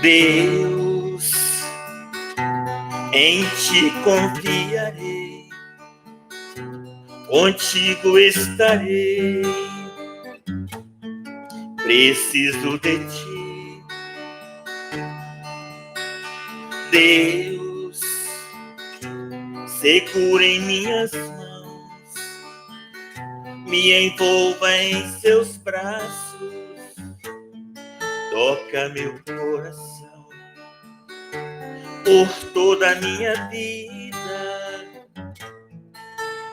Deus, em ti confiarei, contigo estarei, preciso de ti. Deus, segura em minhas mãos, me envolva em seus braços, toca meu coração por toda a minha vida,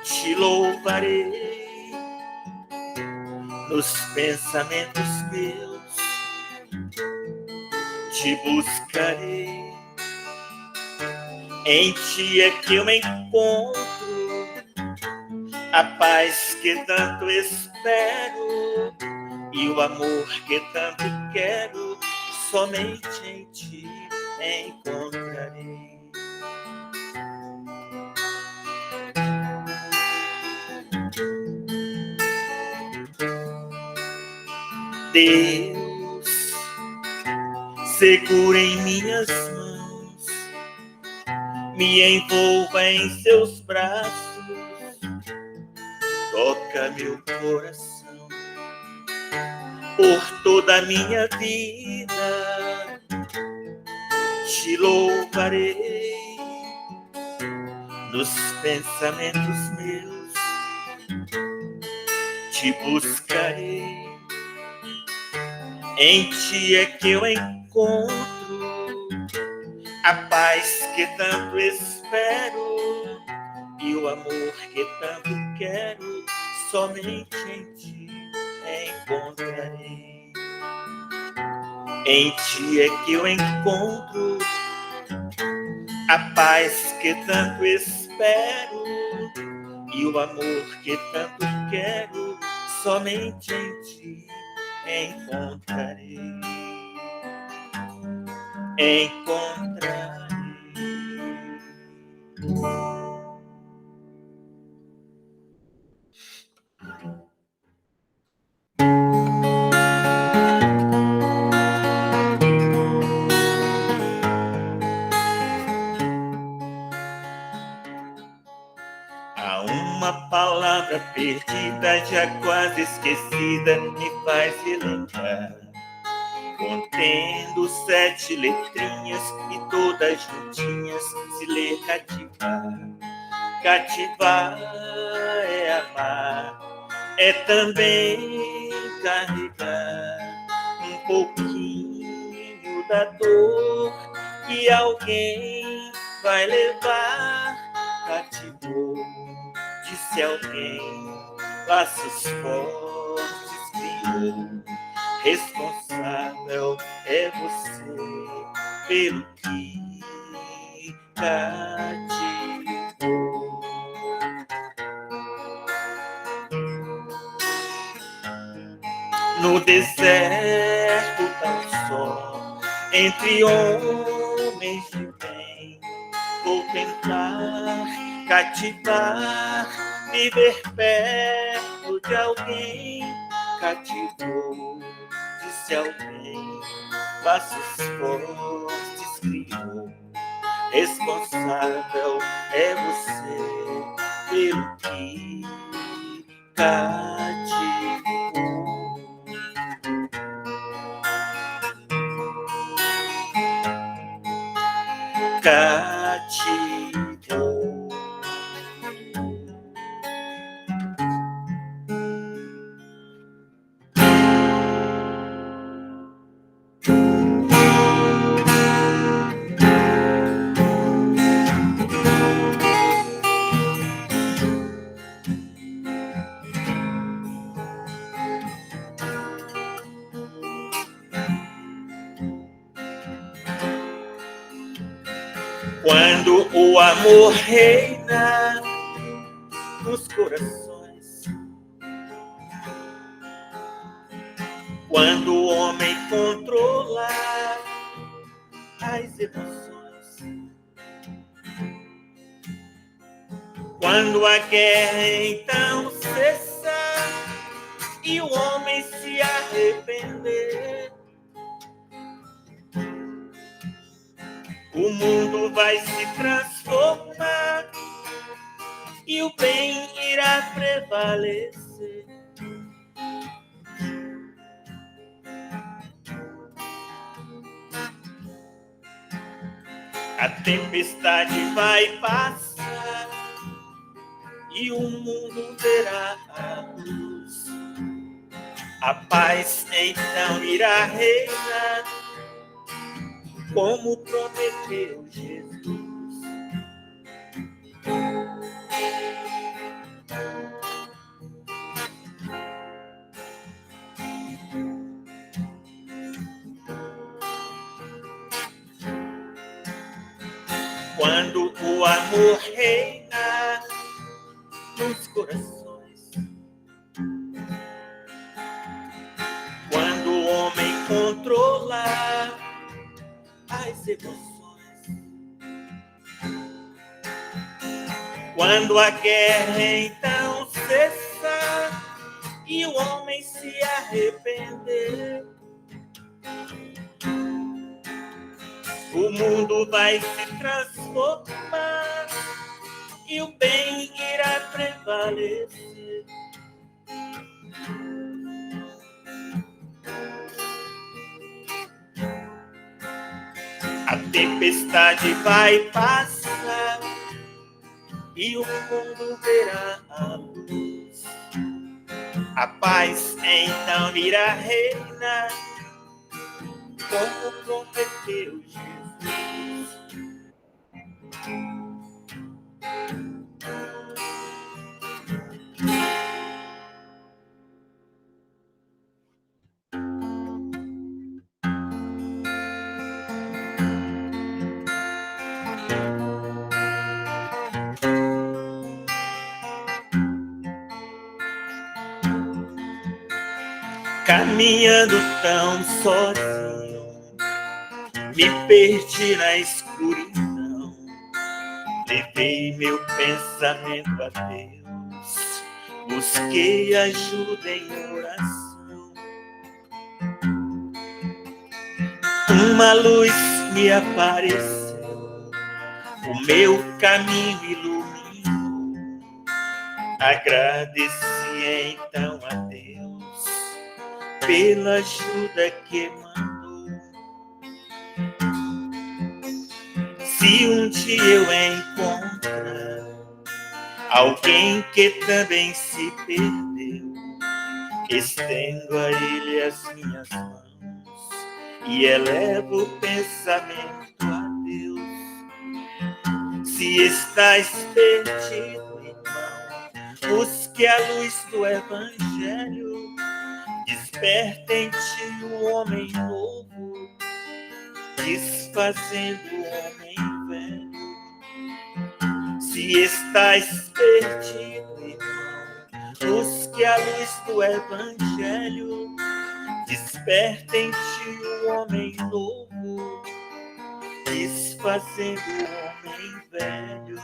te louvarei nos pensamentos meus, te buscarei. Em ti é que eu encontro a paz que tanto espero e o amor que tanto quero, somente em ti encontrarei. Deus, segura em minhas mãos, me envolva em seus braços, toca meu coração por toda a minha vida, te louvarei nos pensamentos meus, te buscarei. Em ti é que eu encontro a paz que tanto espero e o amor que tanto quero, somente em ti encontrarei. Em ti é que eu encontro a paz que tanto espero e o amor que tanto quero, somente em ti encontrarei. Encontrarei. Há uma palavra perdida, já quase esquecida, me faz relembrar. Contendo 7 letrinhas e todas juntinhas, se lê cativar. Cativar é amar, é também carregar um pouquinho da dor que alguém vai levar. Cativou, disse alguém, laços fortes criou. Responsável é você pelo que cativou. No deserto tão só, entre homens de bem, vou tentar cativar, viver perto de alguém. Cativou, disse alguém, laços fortes criou. Responsável é você pelo que cativou. Cativou. Quando o amor reina nos corações, quando o homem controla as emoções, quando a guerra então cessa e o homem se arrepender, o mundo vai se transformar e o bem irá prevalecer. A tempestade vai passar e o mundo verá a luz. A paz então irá reinar, como prometeu Jesus. Quando o amor reina nos corações, quando o homem controla as emoções, quando a guerra então cessar e o homem se arrepender, o mundo vai se transformar e o bem irá prevalecer. A tempestade vai passar e o mundo verá a luz. A paz então irá reinar, como prometeu Jesus. Caminhando tão sozinho, me perdi na escuridão, levei meu pensamento a Deus, busquei ajuda em oração. Uma luz me apareceu, o meu caminho iluminou, agradeci então a Deus pela ajuda que mandou. Se um dia eu encontrar alguém que também se perdeu, estendo a ele as minhas mãos e elevo o pensamento a Deus. Se estás perdido, irmão, busque a luz do Evangelho. Desperta em ti o homem novo, desfazendo o homem velho. Se estás perdido, irmão, busque a luz do Evangelho. Desperta em ti o homem novo, desfazendo o homem velho.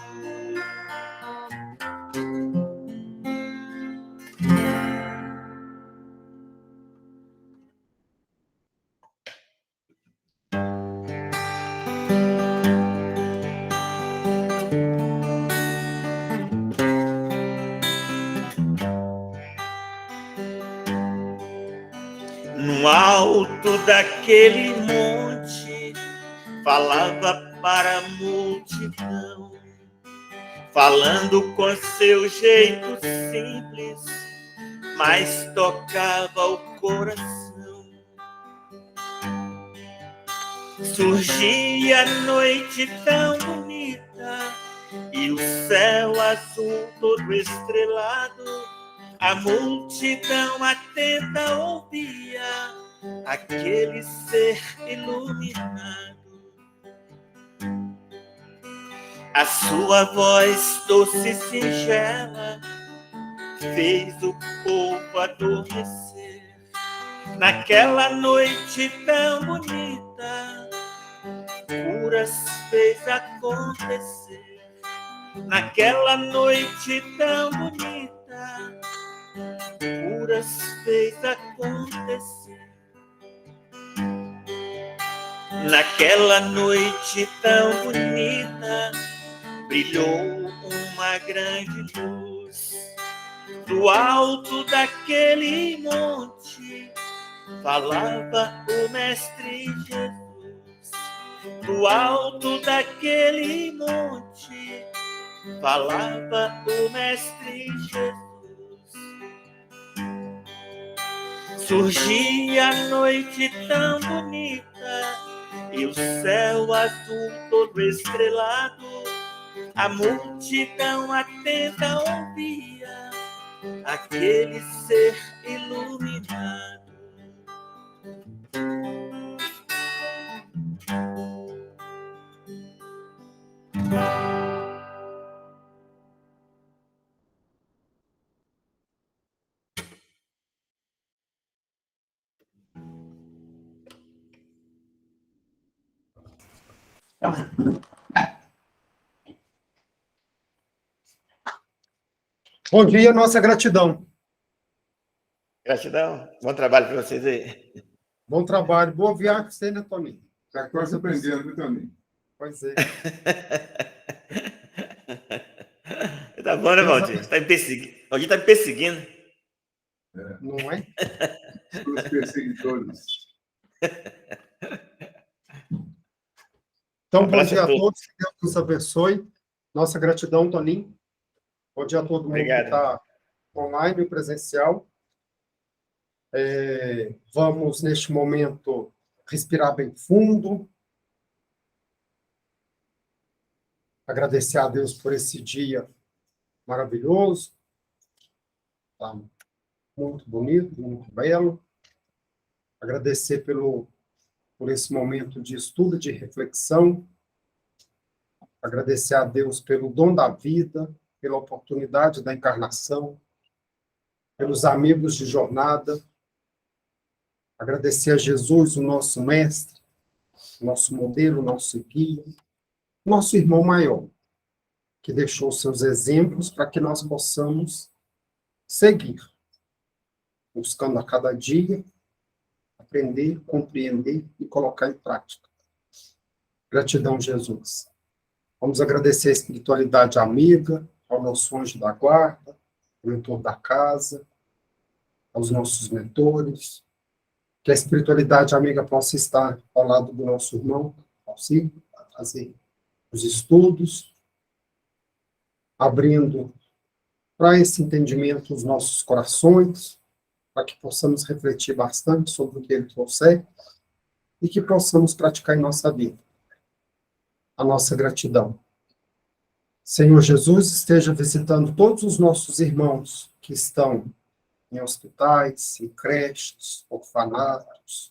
No alto daquele monte, falava para a multidão, falando com seu jeito simples, mas tocava o coração. Surgia a noite tão bonita e o céu azul todo estrelado. A multidão atenta ouvia aquele ser iluminado. A sua voz doce e singela fez o povo adormecer. Naquela noite tão bonita, curas fez acontecer. Naquela noite tão bonita, curas fez acontecer. Naquela noite tão bonita, brilhou uma grande luz. Do alto daquele monte, falava o Mestre Jesus. Do alto daquele monte, falava o Mestre Jesus. Surgia a noite tão bonita e o céu azul todo estrelado. A multidão atenta ouvia aquele ser iluminado. Bom dia, nossa gratidão. Gratidão. Bom trabalho para vocês aí. Bom trabalho. Boa viagem para você, né, Toninho? Está quase aprendendo, viu, Toninho? Pois é. Tá bom, né, Valdir? Tá me perseguindo. Valdir tá me perseguindo. É. Não é? Os perseguidores. Então, bom dia a todos. Que Deus nos abençoe. Nossa gratidão, Toninho. Bom dia a todo mundo que está online e presencial. Vamos, neste momento, respirar bem fundo. Agradecer a Deus por esse dia maravilhoso. Tá muito bonito, muito belo. Agradecer por esse momento de estudo, de reflexão. Agradecer a Deus pelo dom da vida, pela oportunidade da encarnação, pelos amigos de jornada. Agradecer a Jesus, o nosso mestre, o nosso modelo, o nosso guia, nosso irmão maior, que deixou seus exemplos para que nós possamos seguir, buscando a cada dia aprender, compreender e colocar em prática. Gratidão, Jesus. Vamos agradecer a espiritualidade amiga, ao nosso anjo da guarda, ao mentor da casa, aos nossos mentores, que a espiritualidade amiga possa estar ao lado do nosso irmão, auxílio, a fazer os estudos, abrindo para esse entendimento os nossos corações, para que possamos refletir bastante sobre o que ele trouxer e que possamos praticar em nossa vida a nossa gratidão. Senhor Jesus, esteja visitando todos os nossos irmãos que estão em hospitais, em creches, orfanatos,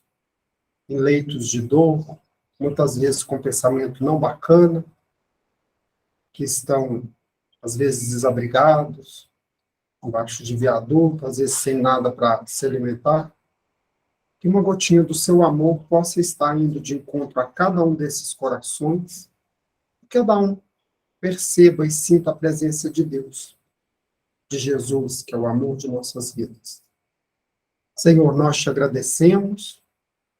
em leitos de dor, muitas vezes com pensamento não bacana, que estão, às vezes, desabrigados, embaixo de viaduto, às vezes sem nada para se alimentar, que uma gotinha do seu amor possa estar indo de encontro a cada um desses corações, e cada um perceba e sinta a presença de Deus, de Jesus, que é o amor de nossas vidas. Senhor, nós te agradecemos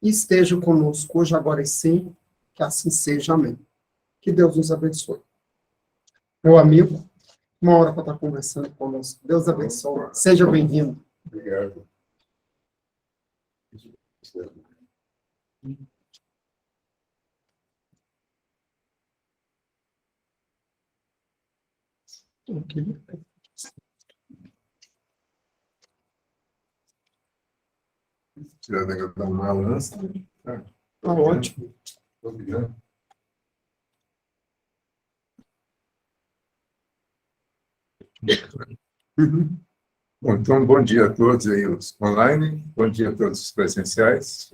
e esteja conosco hoje, agora e sempre, que assim seja. Amém. Que Deus nos abençoe. Meu amigo, uma hora para estar conversando conosco. Deus abençoe. Seja bem-vindo. Obrigado. Tirar da balança. Tá ótimo. Obrigado. Bom, então, bom dia a todos aí, os online, bom dia a todos os presenciais,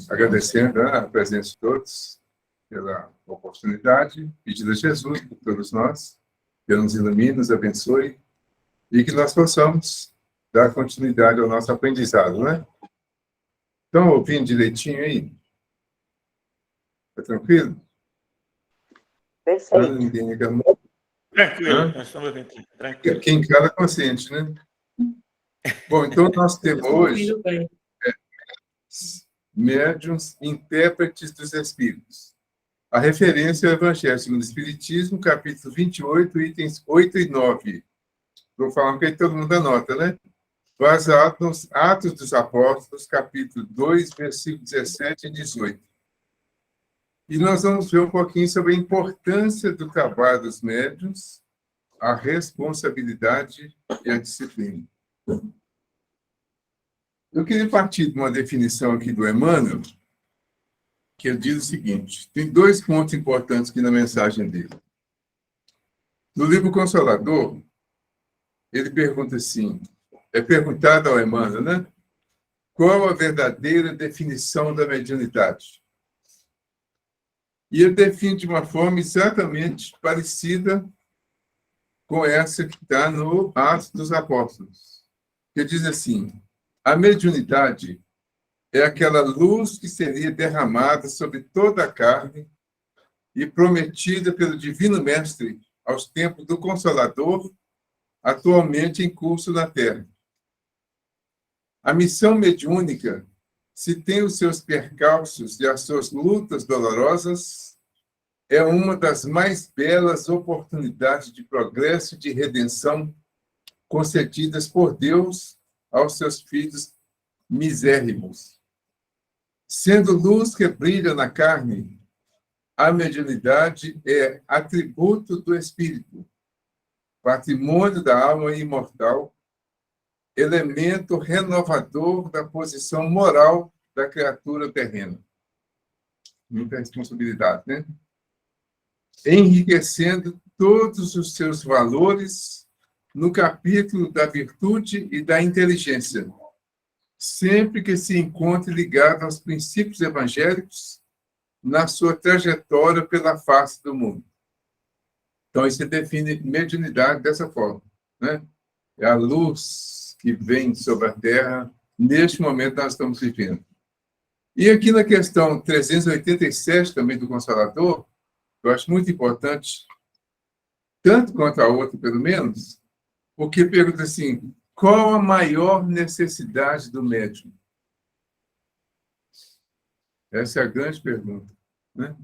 agradecendo a presença de todos pela oportunidade, pedindo a Jesus por todos nós, que nos ilumine, nos abençoe, e que nós possamos dar continuidade ao nosso aprendizado, né? Estão ouvindo direitinho aí? Está tranquilo? Perfeito. Ninguém reclamou. Tranquilo, nós estamos ouvindo. Tranquilo. Quem cala consciente, né? Bom, então nós temos hoje Ouvindo bem. médiuns intérpretes dos espíritos. A referência é o Evangelho segundo o Espiritismo, capítulo 28, itens 8 e 9. Vou falar porque todo mundo anota, né? Baseado nos Atos dos Apóstolos, capítulo 2, versículos 17 e 18. E nós vamos ver um pouquinho sobre a importância do trabalho dos médiuns, a responsabilidade e a disciplina. Eu queria partir de uma definição aqui do Emmanuel, que ele diz o seguinte: tem dois pontos importantes aqui na mensagem dele. No livro Consolador, ele pergunta assim, é perguntado ao Emmanuel, né? Qual a verdadeira definição da mediunidade? E ele define de uma forma exatamente parecida com essa que está no Atos dos Apóstolos. Ele diz assim, a mediunidade é aquela luz que seria derramada sobre toda a carne e prometida pelo Divino Mestre aos tempos do Consolador, atualmente em curso na Terra. A missão mediúnica, se tem os seus percalços e as suas lutas dolorosas, é uma das mais belas oportunidades de progresso e de redenção concedidas por Deus aos seus filhos misérrimos. Sendo luz que brilha na carne, a mediunidade é atributo do espírito, patrimônio da alma imortal, elemento renovador da posição moral da criatura terrena. Muita responsabilidade, né? Enriquecendo todos os seus valores no capítulo da virtude e da inteligência, sempre que se encontre ligado aos princípios evangélicos na sua trajetória pela face do mundo. Então, isso define mediunidade dessa forma, né? É a luz que vem sobre a Terra, neste momento nós estamos vivendo. E aqui na questão 387, também do Consolador, eu acho muito importante, tanto quanto a outra, pelo menos, porque pergunta assim, qual a maior necessidade do médium? Essa é a grande pergunta, né?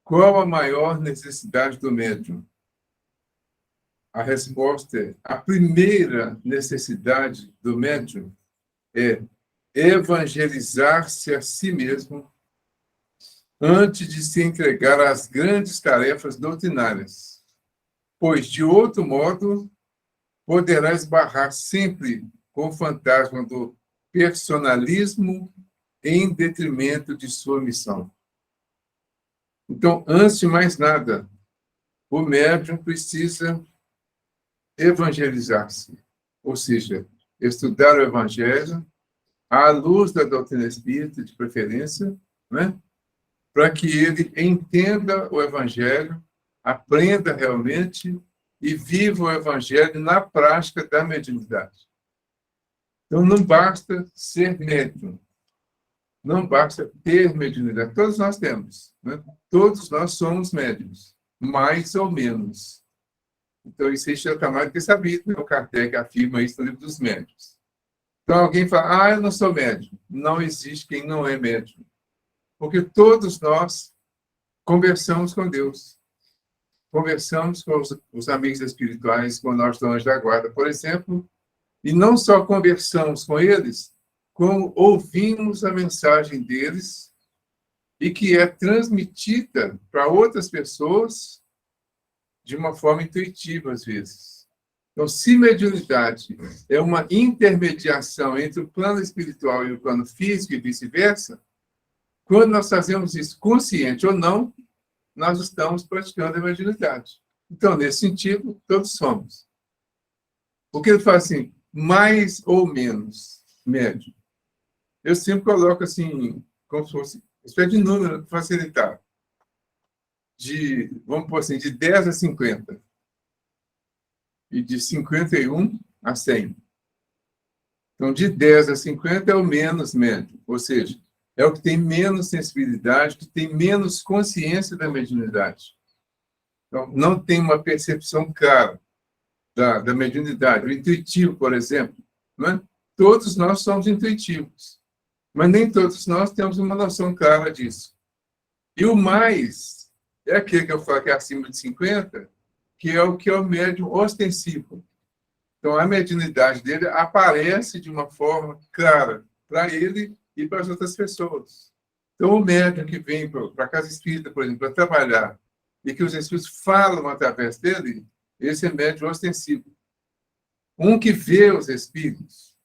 Qual a maior necessidade do médium? A resposta é, a primeira necessidade do médium é evangelizar-se a si mesmo antes de se entregar às grandes tarefas doutrinárias, pois, de outro modo, poderá esbarrar sempre com o fantasma do personalismo em detrimento de sua missão. Então, antes de mais nada, o médium precisa evangelizar-se, ou seja, estudar o Evangelho à luz da doutrina espírita, de preferência, né? Para que ele entenda o Evangelho, aprenda realmente e viva o Evangelho na prática da mediunidade. Então, não basta ser médium, não basta ter mediunidade. Todos nós temos, né? Todos nós somos médiuns, mais ou menos. Então, isso aí já está mais do que sabido, né? O Kardec afirma isso no Livro dos Médiuns. Então, alguém fala, eu não sou médium. Não existe quem não é médium. Porque todos nós conversamos com Deus. Conversamos com os amigos espirituais, com nossos anjos da guarda, por exemplo, e não só conversamos com eles, como ouvimos a mensagem deles e que é transmitida para outras pessoas de uma forma intuitiva, às vezes. Então, se mediunidade é uma intermediação entre o plano espiritual e o plano físico e vice-versa, quando nós fazemos isso consciente ou não, nós estamos praticando a mediunidade. Então, nesse sentido, todos somos. Porque ele fala assim, mais ou menos médio. Eu sempre coloco assim, como se fosse, espécie de número para facilitar. Vamos pôr assim, de 10 a 50. E de 51 a 100. Então, de 10 a 50 é o menos médio. Ou seja, é o que tem menos sensibilidade, que tem menos consciência da mediunidade. Então, não tem uma percepção clara da mediunidade. O intuitivo, por exemplo, né? Todos nós somos intuitivos, mas nem todos nós temos uma noção clara disso. E o mais é aquele que eu falo que é acima de 50, que é o médium ostensivo. Então, a mediunidade dele aparece de uma forma clara para ele e para as outras pessoas. Então, o médium que vem para a casa espírita, por exemplo, para trabalhar, e que os espíritos falam através dele, esse é médium ostensivo. Um que vê os espíritos,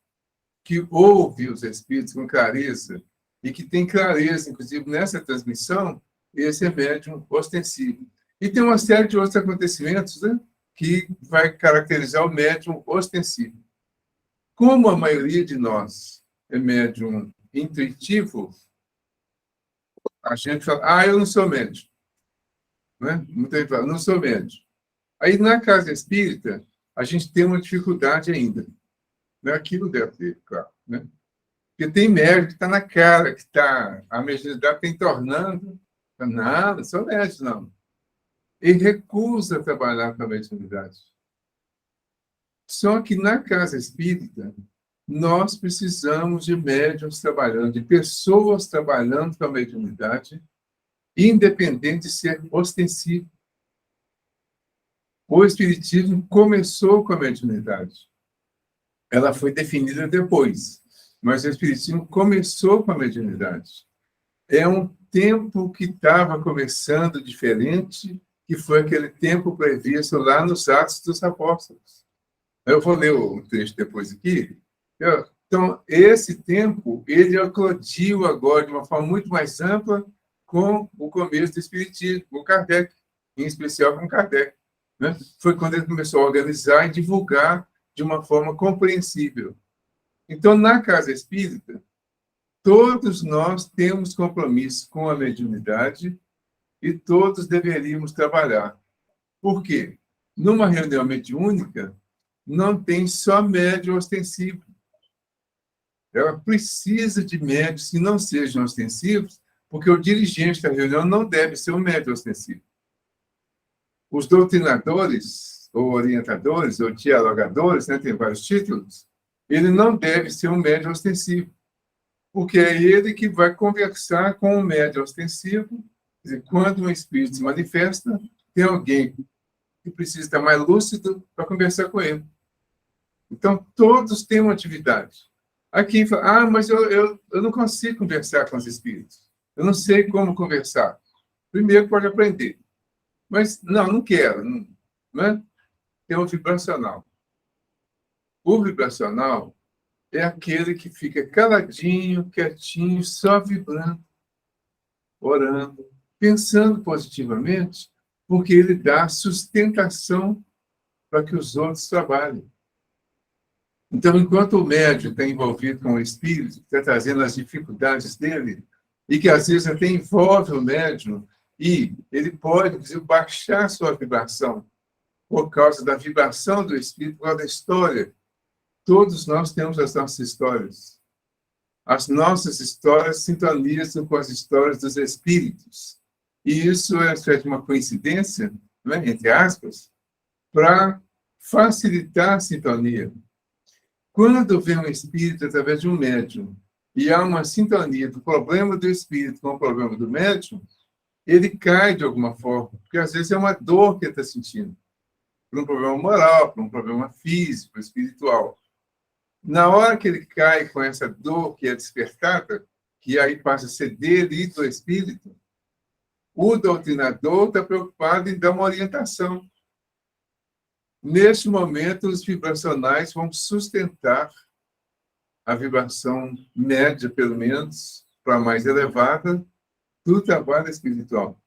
que ouve os espíritos com clareza, e que tem clareza, inclusive, nessa transmissão, esse é médium ostensivo. E tem uma série de outros acontecimentos, né, que vai caracterizar o médium ostensivo. Como a maioria de nós é médium intuitivo, a gente fala, eu não sou médium. Né? Muita gente fala, não sou médium. Aí, na casa espírita, a gente tem uma dificuldade ainda. Né? Aquilo deve ter, claro. Né? Porque tem médium que está na cara, que a mediunidade está entornando. Não sou médium, não. Ele recusa trabalhar com a mediunidade. Só que na casa espírita, nós precisamos de médiuns trabalhando, de pessoas trabalhando com a mediunidade, independente de ser ostensivo. O espiritismo começou com a mediunidade. Ela foi definida depois, mas o espiritismo começou com a mediunidade. É um tempo que estava começando diferente, que foi aquele tempo previsto lá nos Atos dos Apóstolos. Eu vou ler o texto depois aqui. Então, esse tempo, ele eclodiu agora de uma forma muito mais ampla com o começo do Espiritismo, com Kardec, em especial com Kardec. Né? Foi quando ele começou a organizar e divulgar de uma forma compreensível. Então, na Casa Espírita, todos nós temos compromisso com a mediunidade e todos deveríamos trabalhar. Por quê? Numa reunião mediúnica, não tem só médium ostensivo. Ela precisa de médios que não sejam ostensivos, porque o dirigente da reunião não deve ser um médium ostensivo. Os doutrinadores, ou orientadores, ou dialogadores, né, tem vários títulos, ele não deve ser um médium ostensivo, porque é ele que vai conversar com o médium ostensivo. Quer dizer, quando um espírito se manifesta, tem alguém que precisa estar mais lúcido para conversar com ele. Então, todos têm uma atividade. Aqui fala, mas eu não consigo conversar com os espíritos. Eu não sei como conversar. Primeiro, pode aprender. Mas, não quero. Não é? Tem o vibracional. O vibracional é aquele que fica caladinho, quietinho, só vibrando, orando, pensando positivamente, porque ele dá sustentação para que os outros trabalhem. Então, enquanto o médium está envolvido com o espírito, está trazendo as dificuldades dele, e que às vezes até envolve o médium, e ele pode, inclusive, baixar sua vibração por causa da vibração do espírito, por causa da história. Todos nós temos as nossas histórias. As nossas histórias sintonizam com as histórias dos espíritos. E isso é uma coincidência, né, entre aspas, para facilitar a sintonia. Quando vem um espírito através de um médium e há uma sintonia do problema do espírito com o problema do médium, ele cai de alguma forma, porque às vezes é uma dor que ele está sentindo, por um problema moral, por um problema físico, espiritual. Na hora que ele cai com essa dor que é despertada, que aí passa a ser dele e do espírito, o doutrinador está preocupado em dar uma orientação. Neste momento, os vibracionais vão sustentar a vibração média, pelo menos, para a mais elevada, do trabalho espiritual.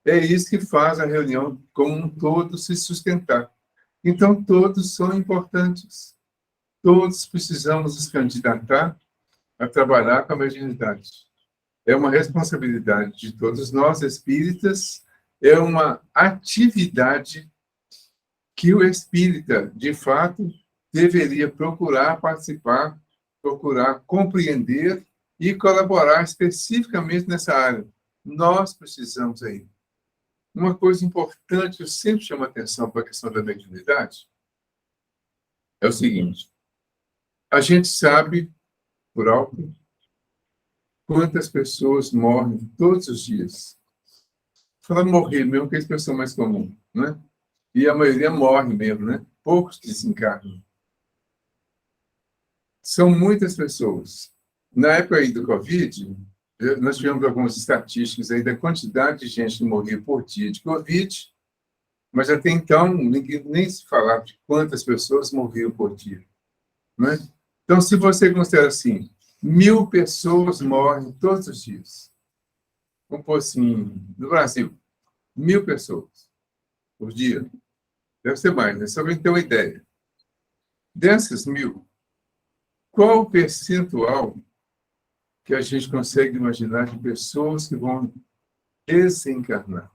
É isso que faz a reunião como um todo se sustentar. Então, todos são importantes. Todos precisamos nos candidatar a trabalhar com a mediunidade. É uma responsabilidade de todos nós, espíritas, é uma atividade que o espírita, de fato, deveria procurar participar, procurar compreender e colaborar especificamente nessa área. Nós precisamos aí. Uma coisa importante, eu sempre chamo a atenção para a questão da mediunidade, é o seguinte: A gente sabe, por alto, quantas pessoas morrem todos os dias. Falar morrer mesmo, que é a expressão mais comum, né? E a maioria morre mesmo, né? Poucos desencarnam. São muitas pessoas. Na época aí do Covid, nós tivemos algumas estatísticas aí da quantidade de gente que morria por dia de Covid, mas até então ninguém nem se falava de quantas pessoas morriam por dia, né? Então, se você considera assim, 1.000 pessoas morrem todos os dias. Vamos pôr assim, no Brasil, 1.000 pessoas por dia. Deve ser mais, né? Só para ter uma ideia. Dessas 1.000, qual o percentual que a gente consegue imaginar de pessoas que vão desencarnar?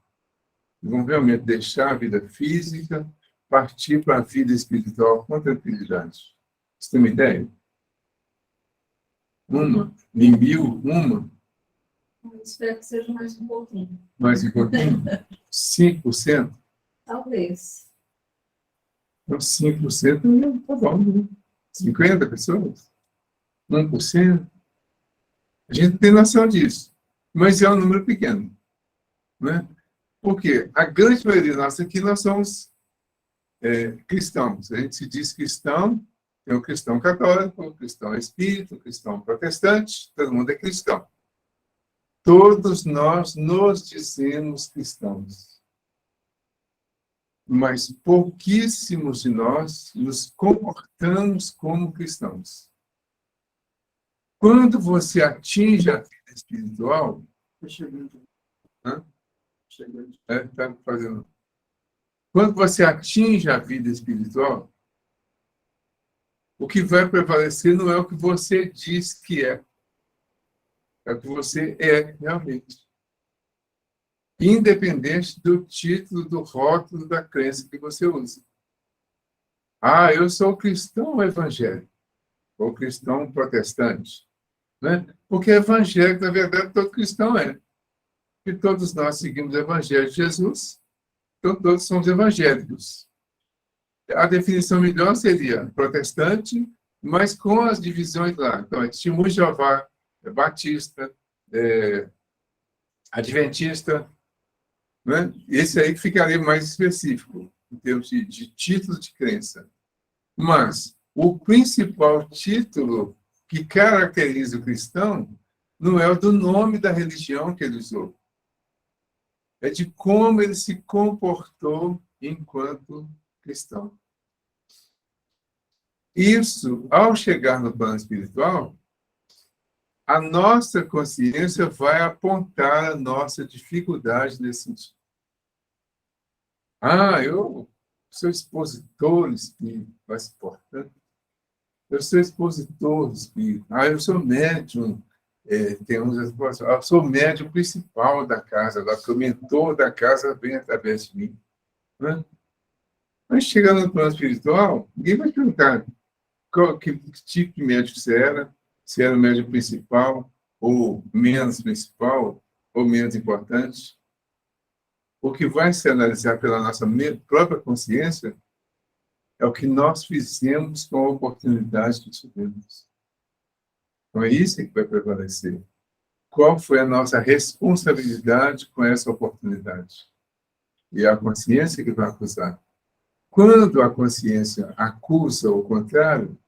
Que vão realmente deixar a vida física, partir para a vida espiritual com tranquilidade. Você tem uma ideia? Uma? Em 1.000, uma? Eu espero que seja mais um pouquinho. Mais um pouquinho? 5%? Talvez. Então, 5% tá bom, né? 50 pessoas? 1%? A gente tem noção disso. Mas é um número pequeno, né? Porque a grande maioria de nós aqui, nós somos cristãos. A gente se diz cristão, tem o cristão católico, o cristão espírita, o cristão protestante, todo mundo é cristão. Todos nós nos dizemos cristãos. Mas pouquíssimos de nós nos comportamos como cristãos. Quando você atinge a vida espiritual, tá fazendo. Quando você atinge a vida espiritual, o que vai prevalecer não é o que você diz que é o que você é realmente. Independente do título, do rótulo, da crença que você usa. Ah, eu sou cristão evangélico, ou cristão protestante, né? Porque evangélico, na verdade, todo cristão é. E todos nós seguimos o evangelho de Jesus, então todos somos evangélicos. A definição melhor seria protestante, mas com as divisões lá. Então, é Testemunho de Jeová, batista, adventista, né? Esse aí que ficaria mais específico, em termos de título de crença. Mas o principal título que caracteriza o cristão não é o do nome da religião que ele usou. É de como ele se comportou enquanto cristão. Isso, ao chegar no plano espiritual, a nossa consciência vai apontar a nossa dificuldade nesse sentido. Ah, eu sou expositor espírito, mais importante. Eu sou expositor espírito. Ah, eu sou médium. Eu sou o médium principal da casa, que o mentor da casa vem através de mim. Né? Mas chegando no plano espiritual, ninguém vai perguntar que tipo de médium você era, se era o médium principal, ou menos principal, ou menos importante. O que vai se analisar pela nossa própria consciência é o que nós fizemos com a oportunidade que tivemos. Então, é isso que vai prevalecer. Qual foi a nossa responsabilidade com essa oportunidade? E é a consciência que vai acusar. Quando a consciência acusa o contrário,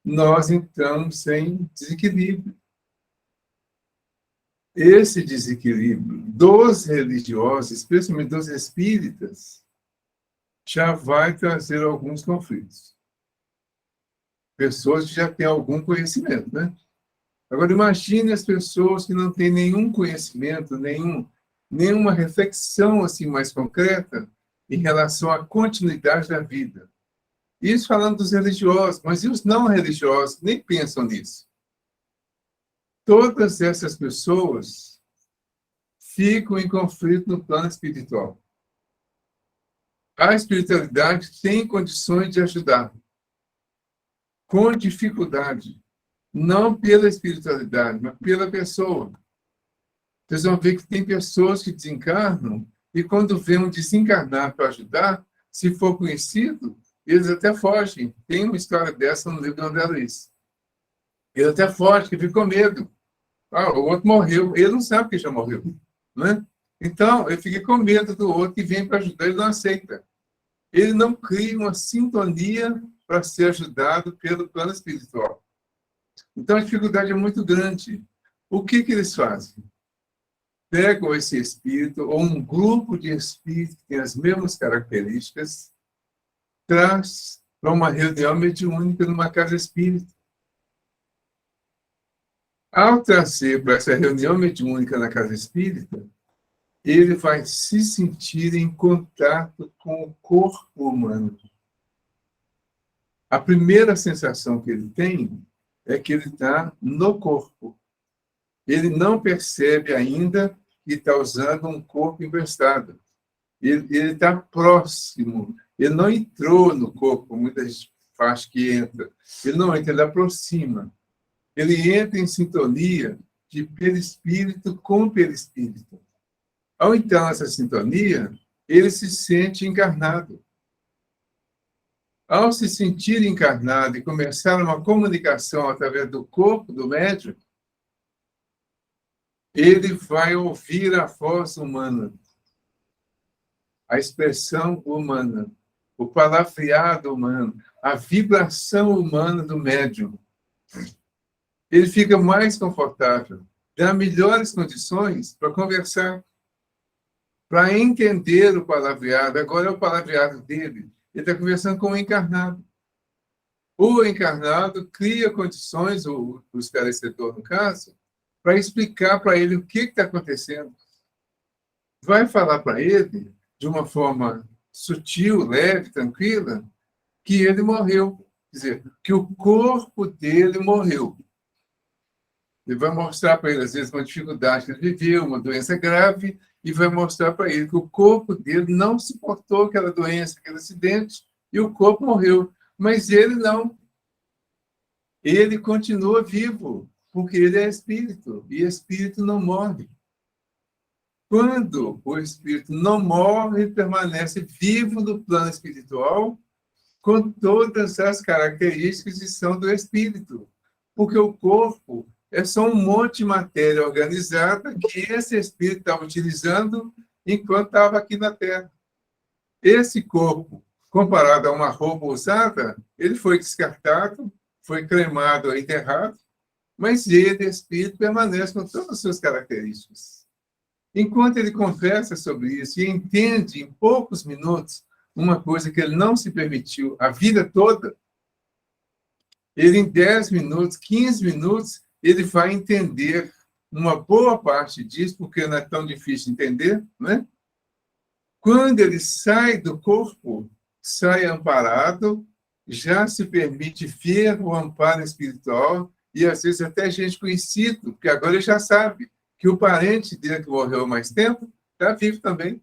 nós entramos em desequilíbrio. Esse desequilíbrio dos religiosos, especialmente dos espíritas, já vai trazer alguns conflitos. Pessoas que já têm algum conhecimento, né? Agora, imagine as pessoas que não têm nenhum conhecimento, nenhuma reflexão assim mais concreta em relação à continuidade da vida. Isso falando dos religiosos, mas e os não religiosos nem pensam nisso. Todas essas pessoas ficam em conflito no plano espiritual. A espiritualidade tem condições de ajudar, com dificuldade, não pela espiritualidade, mas pela pessoa. Vocês vão ver que tem pessoas que desencarnam e quando vêm um desencarnar para ajudar, se for conhecido, eles até fogem. Tem uma história dessa no livro do André Luiz. Ele até foge, que fica com medo. O outro morreu. Ele não sabe que já morreu. Né? Então, ele fica com medo do outro que vem para ajudar, ele não aceita. Ele não cria uma sintonia para ser ajudado pelo plano espiritual. Então, a dificuldade é muito grande. O que eles fazem? Pegam esse espírito, ou um grupo de espíritos que tem as mesmas características, traz para uma reunião mediúnica numa casa espírita. Ao trazer para essa reunião mediúnica na casa espírita, ele vai se sentir em contato com o corpo humano. A primeira sensação que ele tem é que ele está no corpo. Ele não percebe ainda que está usando um corpo emprestado. Ele está próximo. Ele não entrou no corpo, muita gente faz que entra. Ele não entra, ele aproxima. Ele entra em sintonia de perispírito com perispírito. Ao entrar nessa sintonia, ele se sente encarnado. Ao se sentir encarnado e começar uma comunicação através do corpo do médium, ele vai ouvir a voz humana, a expressão humana, o palavreado humano, a vibração humana do médium. Ele fica mais confortável, dá melhores condições para conversar, para entender o palavreado. Agora é o palavreado dele. Ele está conversando com o encarnado. O encarnado cria condições, o esclarecedor, no caso, para explicar para ele o que está acontecendo. Vai falar para ele, de uma forma sutil, leve, tranquila, que ele morreu. Quer dizer, que o corpo dele morreu. Ele vai mostrar para ele, às vezes, uma dificuldade que ele viveu, uma doença grave, e vai mostrar para ele que o corpo dele não suportou aquela doença, aquele acidente, e o corpo morreu. Mas ele não. Ele continua vivo, porque ele é espírito, e espírito não morre. Quando o espírito não morre, ele permanece vivo no plano espiritual, com todas as características que são do espírito. Porque o corpo é só um monte de matéria organizada que esse espírito estava utilizando enquanto estava aqui na Terra. Esse corpo, comparado a uma roupa usada, ele foi descartado, foi cremado, enterrado, mas ele, espírito, permanece com todas as suas características. Enquanto ele conversa sobre isso e entende em poucos minutos uma coisa que ele não se permitiu a vida toda, ele em 10 minutos, 15 minutos, ele vai entender uma boa parte disso, porque não é tão difícil entender, né? Quando ele sai do corpo, sai amparado, já se permite ver o amparo espiritual, e às vezes até gente conhecida, porque agora ele já sabe que o parente dele que morreu há mais tempo está vivo também.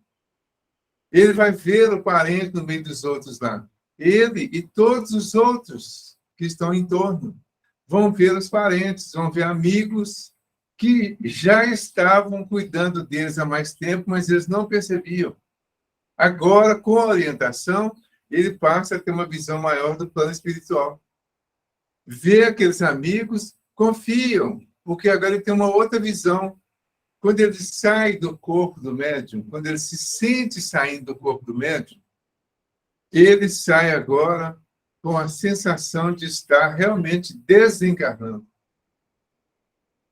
Ele vai ver o parente no meio dos outros lá. Ele e todos os outros que estão em torno vão ver os parentes, vão ver amigos que já estavam cuidando deles há mais tempo, mas eles não percebiam. Agora, com a orientação, ele passa a ter uma visão maior do plano espiritual. Vê aqueles amigos, confiam, porque agora ele tem uma outra visão. Quando ele sai do corpo do médium, quando ele se sente saindo do corpo do médium, ele sai agora com a sensação de estar realmente desencarnando.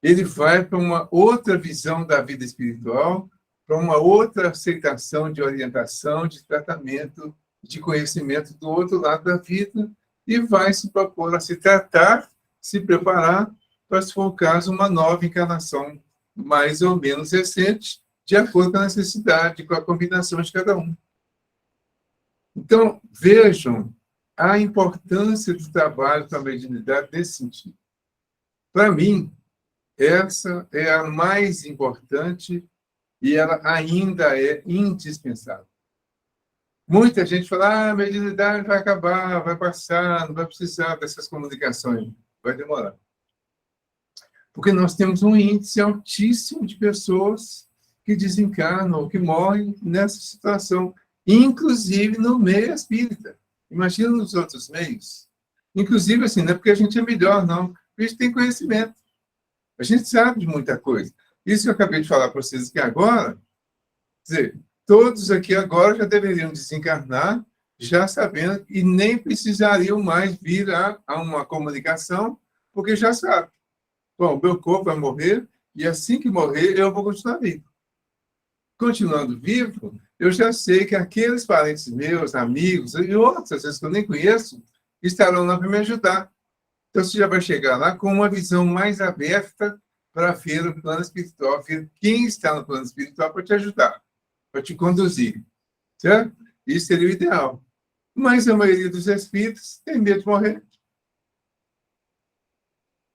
Ele vai para uma outra visão da vida espiritual, para uma outra aceitação de orientação, de tratamento, de conhecimento do outro lado da vida, e vai se propor a se tratar, se preparar para, se for o caso, uma nova encarnação mais ou menos recente, de acordo com a necessidade, com a combinação de cada um. Então, vejam a importância do trabalho com a mediunidade nesse sentido. Para mim, essa é a mais importante e ela ainda é indispensável. Muita gente fala, a mediunidade vai acabar, vai passar, não vai precisar dessas comunicações. Vai demorar. Porque nós temos um índice altíssimo de pessoas que desencarnam ou que morrem nessa situação, inclusive no meio espírita. Imagina nos outros meios. Inclusive, assim, não é porque a gente é melhor, não. A gente tem conhecimento. A gente sabe de muita coisa. Isso que eu acabei de falar para vocês aqui agora, quer dizer, todos aqui agora já deveriam desencarnar, já sabendo, e nem precisariam mais vir a uma comunicação, porque já sabem. Bom, meu corpo vai morrer, e assim que morrer, eu vou continuar vivo. Continuando vivo, eu já sei que aqueles parentes meus, amigos, e outras, às vezes que eu nem conheço, estarão lá para me ajudar. Então, você já vai chegar lá com uma visão mais aberta para ver o plano espiritual, ver quem está no plano espiritual para te ajudar, para te conduzir. Certo? Isso seria o ideal. Mas a maioria dos espíritos tem medo de morrer.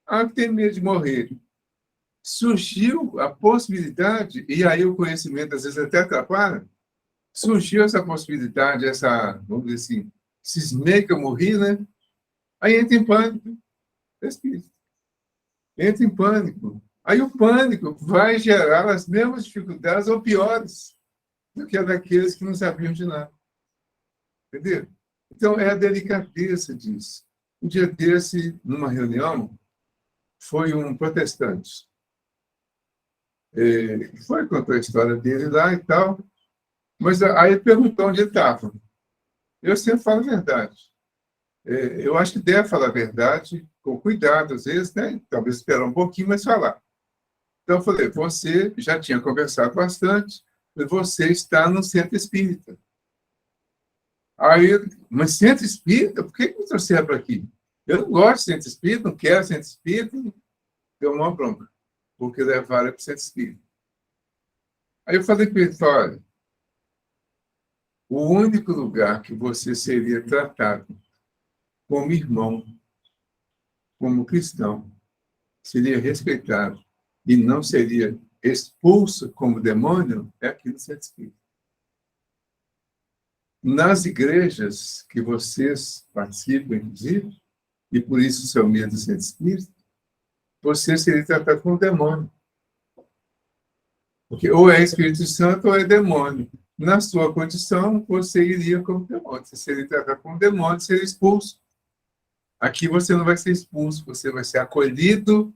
Ah, tem medo de morrer. Surgiu a possibilidade, e aí o conhecimento às vezes até atrapalha, surgiu essa possibilidade, essa, vamos dizer assim, cismei que eu morri, né? Aí entra em pânico. Espírito. Entra em pânico. Aí o pânico vai gerar as mesmas dificuldades ou piores do que a daqueles que não sabiam de nada. Entendeu? Então, é a delicadeza disso. Um dia desse, numa reunião, foi um protestante. Foi contar a história dele lá e tal, mas aí ele perguntou onde ele estava. Eu sempre falo a verdade. Eu acho que deve falar a verdade, com cuidado, às vezes, né? Talvez esperar um pouquinho, mas falar. Então, eu falei, você já tinha conversado bastante, você está no centro espírita. Aí, mas centro espírita? Por que me trouxeram para aqui? Eu não gosto de centro espírita, não quero centro espírita. Deu uma bronca, porque levaram para o centro espírita. Aí eu falei para ele, olha, o único lugar que você seria tratado como irmão, como cristão, seria respeitado e não seria expulso como demônio, é aqui no centro espírita. Nas igrejas que vocês participam, inclusive, e por isso o seu medo do centro espírita, você seria tratado como demônio. Porque ou é Espírito Santo ou é demônio. Na sua condição, você iria como demônio. Você seria tratado como demônio, seria expulso. Aqui você não vai ser expulso, você vai ser acolhido,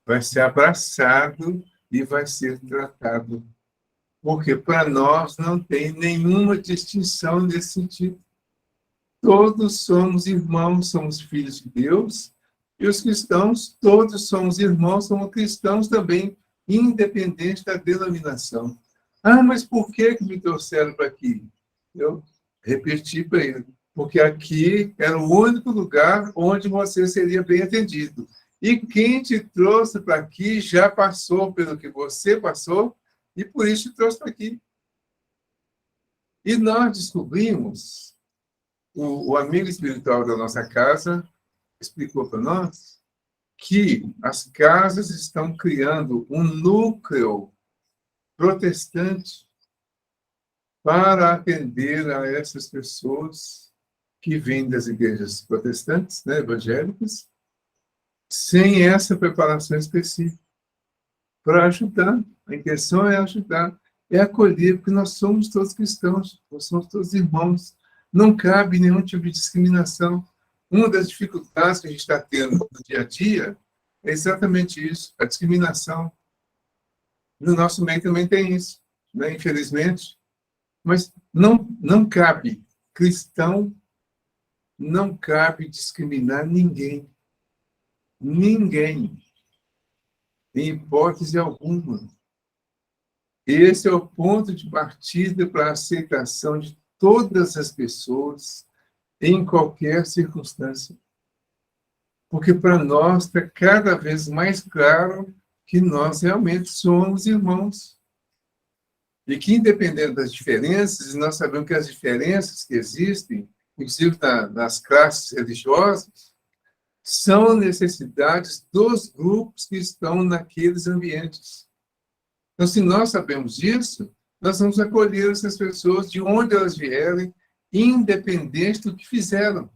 vai ser abraçado e vai ser tratado. Porque para nós não tem nenhuma distinção nesse sentido. Todos somos irmãos, somos filhos de Deus, e os cristãos, todos somos irmãos, somos cristãos também, independente da denominação. Ah, mas por que me trouxeram para aqui? Eu repeti para ele, porque aqui era o único lugar onde você seria bem atendido. E quem te trouxe para aqui já passou pelo que você passou, e por isso te trouxe para aqui. E nós descobrimos, o amigo espiritual da nossa casa explicou para nós, que as casas estão criando um núcleo protestante para atender a essas pessoas que vêm das igrejas protestantes, né, evangélicas, sem essa preparação específica, para ajudar. A intenção é ajudar, é acolher, porque nós somos todos cristãos, nós somos todos irmãos. Não cabe nenhum tipo de discriminação. Uma das dificuldades que a gente está tendo no dia a dia é exatamente isso, a discriminação. No nosso meio também tem isso, né? Infelizmente. Mas não cabe, cristão, não cabe discriminar ninguém. Ninguém. Em hipótese alguma. Esse é o ponto de partida para a aceitação de todas as pessoas, em qualquer circunstância. Porque para nós está cada vez mais claro que nós realmente somos irmãos. E que, independente das diferenças, e nós sabemos que as diferenças que existem, inclusive nas classes religiosas, são necessidades dos grupos que estão naqueles ambientes. Então, se nós sabemos disso, nós vamos acolher essas pessoas de onde elas vierem, independente do que fizeram.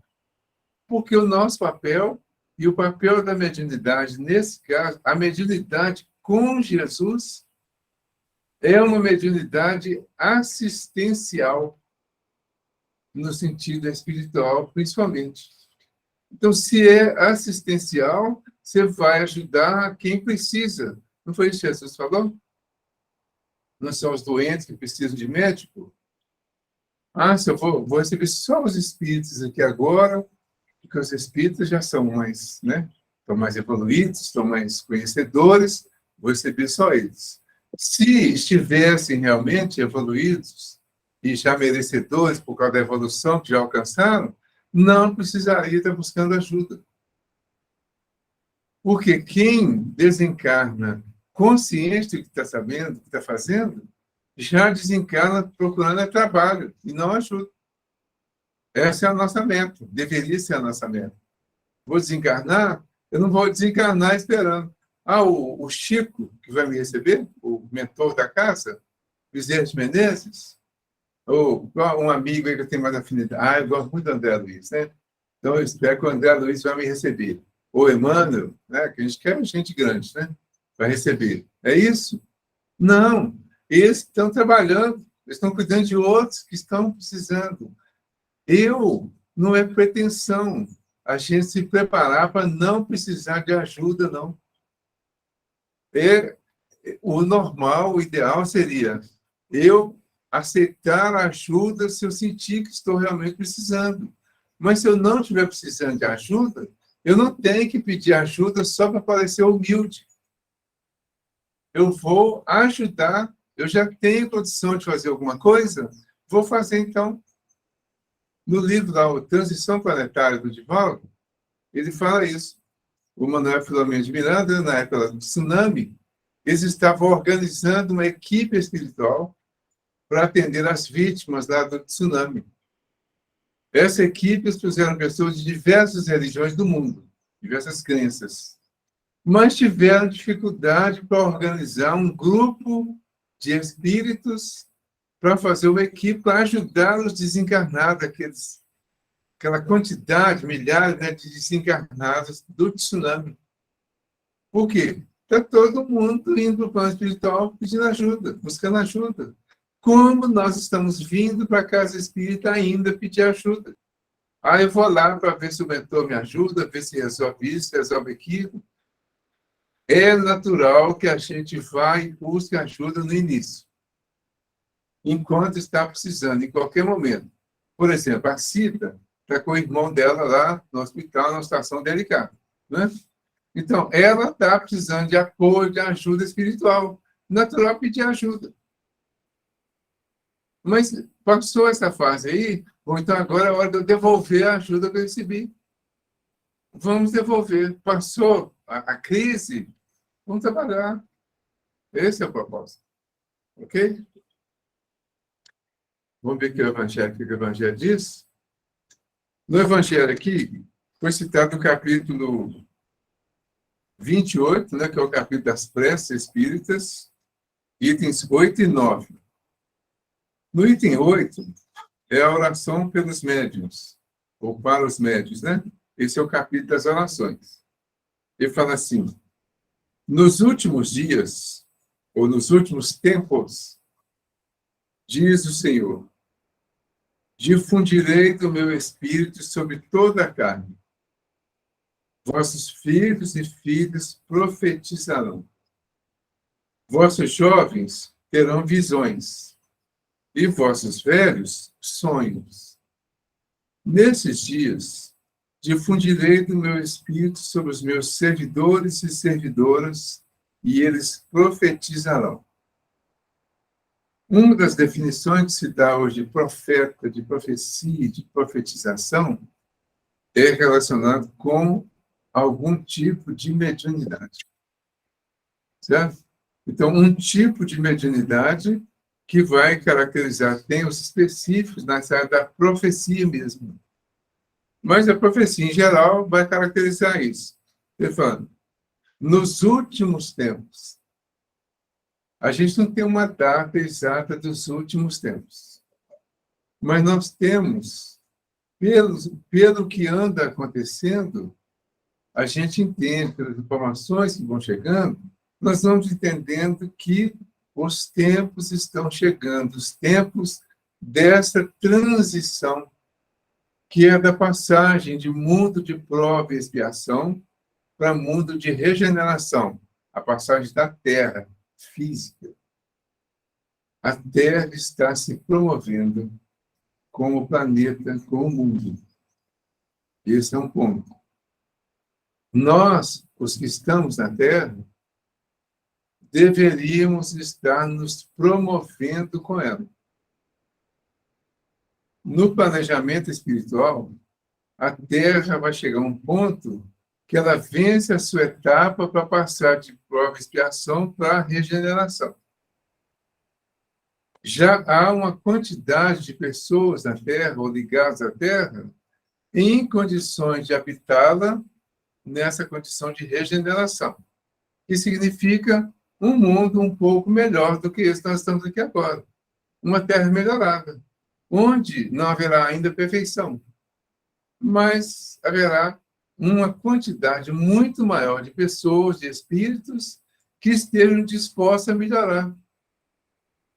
Porque o nosso papel, e o papel da mediunidade, nesse caso, a mediunidade com Jesus, é uma mediunidade assistencial. no sentido espiritual, principalmente. Então, se é assistencial, você vai ajudar quem precisa. Não foi isso que Jesus falou? Não são os doentes que precisam de médico? Ah, se eu vou receber só os espíritos aqui agora, porque os espíritos já são mais, né? Estão mais evoluídos, estão mais conhecedores, vou receber só eles. Se estivessem realmente evoluídos e já merecedores por causa da evolução que já alcançaram, não precisaria estar buscando ajuda. Porque quem desencarna consciente do que está sabendo, do que está fazendo, já desencarna procurando trabalho e não ajuda. Essa é a nossa meta, deveria ser a nossa meta. Vou desencarnar, eu não vou desencarnar esperando. Ah, o Chico, que vai me receber, o mentor da casa, Bezerra de Menezes, ou um amigo aí que eu tenho mais afinidade. Ah, eu gosto muito do André Luiz, né? Então, eu espero que o André Luiz vai me receber. Ou Emmanuel, né? Que a gente quer gente grande, né? Vai receber. É isso? Não. Eles estão trabalhando, eles estão cuidando de outros que estão precisando. Não é pretensão a gente se preparar para não precisar de ajuda, não. O normal, o ideal seria eu aceitar a ajuda se eu sentir que estou realmente precisando. Mas se eu não estiver precisando de ajuda, eu não tenho que pedir ajuda só para parecer humilde. Eu vou ajudar, eu já tenho condição de fazer alguma coisa, vou fazer então. No livro lá, o Transição Planetária do Divaldo, ele fala isso. O Manuel Filomeno de Miranda, na época do tsunami, eles estavam organizando uma equipe espiritual para atender as vítimas lá do tsunami. Essa equipe fizeram pessoas de diversas religiões do mundo, diversas crenças, mas tiveram dificuldade para organizar um grupo de espíritos para fazer uma equipe para ajudar os desencarnados, aquela quantidade, milhares, né, de desencarnados do tsunami. Por quê? Está todo mundo indo para o plano espiritual pedindo ajuda, buscando ajuda. Como nós estamos vindo para a casa espírita ainda pedir ajuda? Ah, eu vou lá para ver se o mentor me ajuda, ver se resolve isso, resolve aquilo. É natural que a gente vá e busque ajuda no início, enquanto está precisando, em qualquer momento. Por exemplo, a Cida está com o irmão dela lá no hospital, numa situação delicada, né? Então, ela está precisando de apoio, de ajuda espiritual. Natural pedir ajuda. Mas passou essa fase aí, ou então agora é hora de eu devolver a ajuda que eu recebi. Vamos devolver. Passou a crise, vamos trabalhar. Esse é o propósito. Ok? Vamos ver o que o Evangelho diz. No Evangelho aqui, foi citado o capítulo 28, né, que é o capítulo das preces espíritas, itens 8 e 9. No item 8, é a oração pelos médiuns, ou para os médiuns, né? Esse é o capítulo das orações. Ele fala assim: nos últimos dias, ou nos últimos tempos, diz o Senhor, difundirei do meu espírito sobre toda a carne. Vossos filhos e filhas profetizarão. Vossos jovens terão visões. E vossos velhos, sonhos. Nesses dias, difundirei do meu espírito sobre os meus servidores e servidoras, e eles profetizarão. Uma das definições que se dá hoje de profeta, de profecia, de profetização, é relacionado com algum tipo de mediunidade. Certo? Então, um tipo de mediunidade que vai caracterizar, tem os específicos nessa área da profecia mesmo. Mas a profecia, em geral, vai caracterizar isso. Ele fala, nos últimos tempos, a gente não tem uma data exata dos últimos tempos, mas nós temos, pelo que anda acontecendo, a gente entende, pelas informações que vão chegando, nós vamos entendendo que os tempos estão chegando, os tempos dessa transição que é da passagem de mundo de prova e expiação para mundo de regeneração, a passagem da Terra física. A Terra está se promovendo como planeta, como mundo. Esse é um ponto. Nós, os que estamos na Terra, deveríamos estar nos promovendo com ela. No planejamento espiritual, a Terra vai chegar a um ponto que ela vence a sua etapa para passar de prova e expiação para a regeneração. Já há uma quantidade de pessoas na Terra, ou ligadas à Terra, em condições de habitá-la nessa condição de regeneração, que significa um mundo um pouco melhor do que esse que nós estamos aqui agora. Uma Terra melhorada, onde não haverá ainda perfeição, mas haverá uma quantidade muito maior de pessoas, de espíritos, que estejam dispostos a melhorar.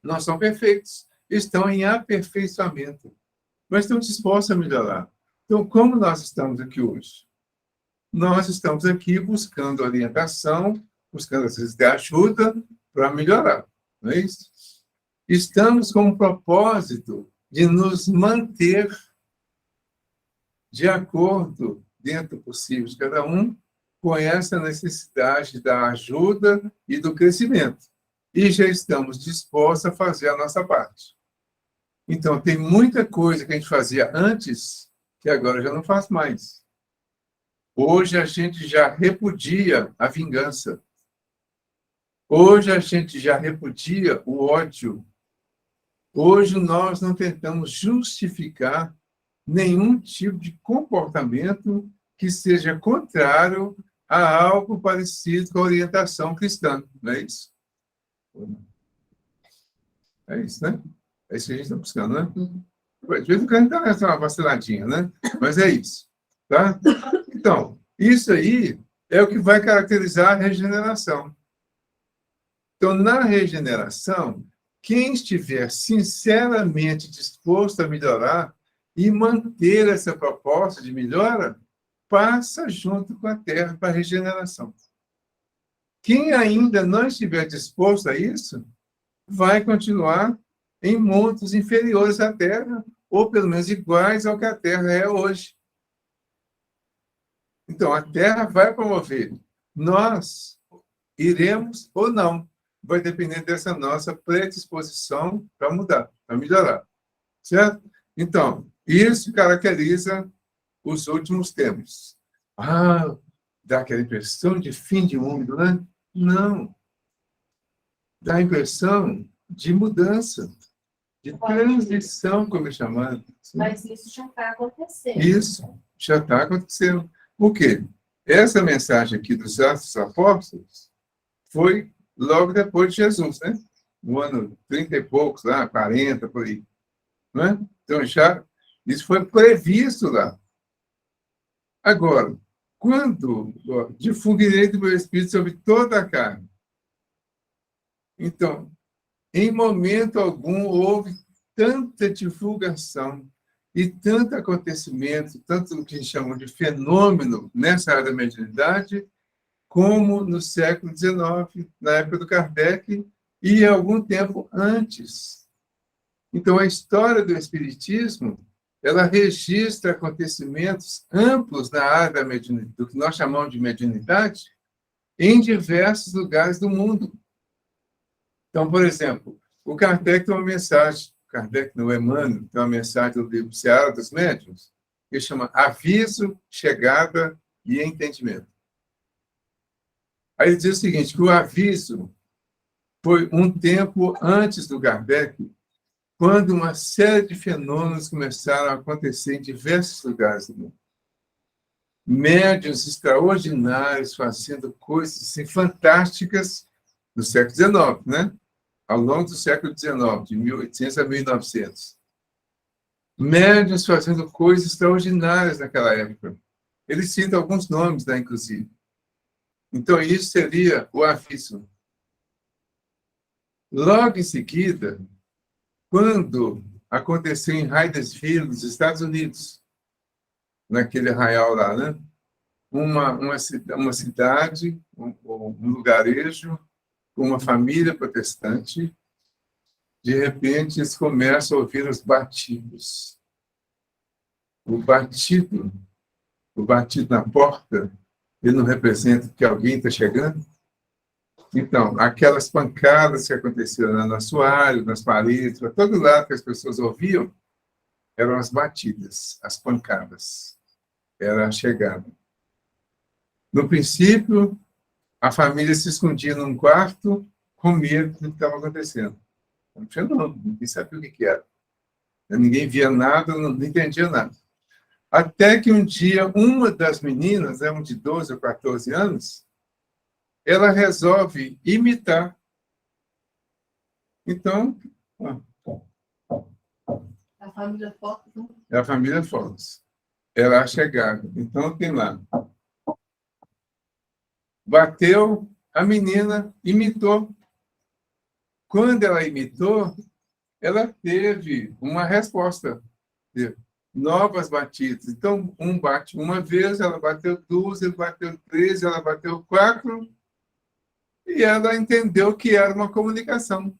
Não são perfeitos, estão em aperfeiçoamento, mas estão dispostos a melhorar. Então, como nós estamos aqui hoje? Nós estamos aqui buscando orientação, buscando, às vezes, ajuda para melhorar, não é isso? Estamos com o propósito de nos manter de acordo, dentro do possível de cada um, com essa necessidade da ajuda e do crescimento. E já estamos dispostos a fazer a nossa parte. Então, tem muita coisa que a gente fazia antes que agora já não faz mais. Hoje a gente já repudia a vingança. Hoje a gente já repudia o ódio. Hoje nós não tentamos justificar nenhum tipo de comportamento que seja contrário a algo parecido com a orientação cristã. Não é isso? É isso, né? É isso que a gente está buscando, né? De vez em quando a gente dá uma vaciladinha, né? Mas é isso. Tá? Então, isso aí é o que vai caracterizar a regeneração. Então, na regeneração, quem estiver sinceramente disposto a melhorar e manter essa proposta de melhora, passa junto com a Terra para a regeneração. Quem ainda não estiver disposto a isso, vai continuar em mundos inferiores à Terra, ou pelo menos iguais ao que a Terra é hoje. Então, a Terra vai promover. Nós iremos ou não. Vai depender dessa nossa predisposição para mudar, para melhorar. Certo? Então, isso caracteriza os últimos tempos. Dá aquela impressão de fim de mundo, né? Não. Dá a impressão de mudança, de transição, como é chamado. Mas isso já está acontecendo. Isso já está acontecendo. Por quê? Essa mensagem aqui dos Atos dos Apóstolos foi logo depois de Jesus, né? No ano 30 e poucos, lá, 40, por aí. Não é? Então, já, isso foi previsto lá. Agora, quando difundirei do meu Espírito sobre toda a carne. Então, em momento algum, houve tanta divulgação e tanto acontecimento, tanto o que a gente chama de fenômeno nessa área da mediunidade, como no século XIX, na época do Kardec, e algum tempo antes. Então, a história do Espiritismo, ela registra acontecimentos amplos na área da mediunidade, do que nós chamamos de mediunidade, em diversos lugares do mundo. Então, por exemplo, o Kardec tem uma mensagem, Kardec não, Emmanuel, tem uma mensagem do livro Seara dos Médiuns, que chama Aviso, Chegada e Entendimento. Aí ele diz o seguinte, que o aviso foi um tempo antes do Kardec, quando uma série de fenômenos começaram a acontecer em diversos lugares do mundo. Médiuns extraordinários fazendo coisas assim, fantásticas no século XIX, né? Ao longo do século XIX, de 1800 a 1900. Médiuns fazendo coisas extraordinárias naquela época. Ele cita alguns nomes lá, inclusive. Então, isso seria o aviso. Logo em seguida, quando aconteceu em Hydesville, nos Estados Unidos, naquele arraial lá, né? Uma cidade, um lugarejo, uma família protestante. De repente, eles começam a ouvir os batidos. O batido na porta, ele não representa que alguém está chegando? Então, aquelas pancadas que aconteciam no assoalho, nas paredes, para todo lado que as pessoas ouviam, eram as batidas, as pancadas. Era a chegada. No princípio, a família se escondia num quarto com medo do que estava acontecendo. Não tinha não, ninguém sabia o que era. Ninguém via nada, não entendia nada. Até que um dia, uma das meninas, uma de 12 ou 14 anos, ela resolve imitar. Então, A família Fox, né? é a família Fox. Era a chegada. Então, tem lá. Bateu, a menina imitou. Quando ela imitou, ela teve uma resposta. Novas batidas. Então, um bate uma vez, ela bateu duas, ele bateu três, ela bateu quatro, e ela entendeu que era uma comunicação.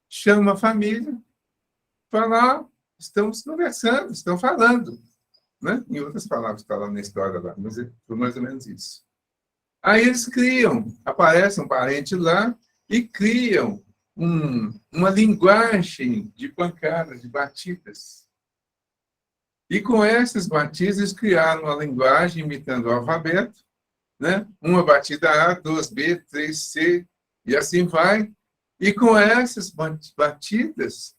Chama a família, fala, estamos conversando, estão falando. Né? Em outras palavras, está lá na história, lá, mas foi mais ou menos isso. Aí eles criam, aparece um parente lá e criam uma linguagem de pancadas, de batidas. E com essas batidas, eles criaram uma linguagem imitando o alfabeto, né? Uma batida A, 2B, 3C, e assim vai. E com essas batidas,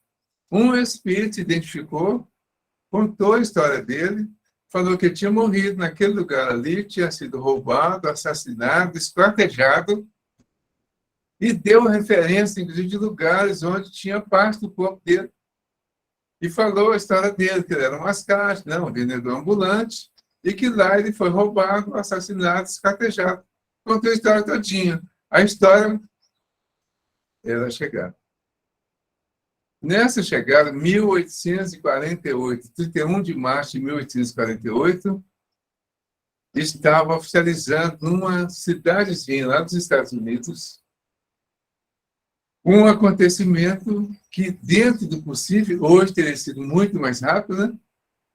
um espírito se identificou, contou a história dele, falou que tinha morrido naquele lugar ali, tinha sido roubado, assassinado, esquartejado, e deu referência, inclusive, de lugares onde tinha parte do corpo dele. E falou a história dele, que ele era um mascate, né, um vendedor ambulante, e que lá ele foi roubado, assassinado, esquartejado. Contou a história todinha. A história era a chegada. Nessa chegada, 1848, 31 de março de 1848, estava oficializando numa cidadezinha lá dos Estados Unidos um acontecimento que, dentro do possível, hoje teria sido muito mais rápido, né?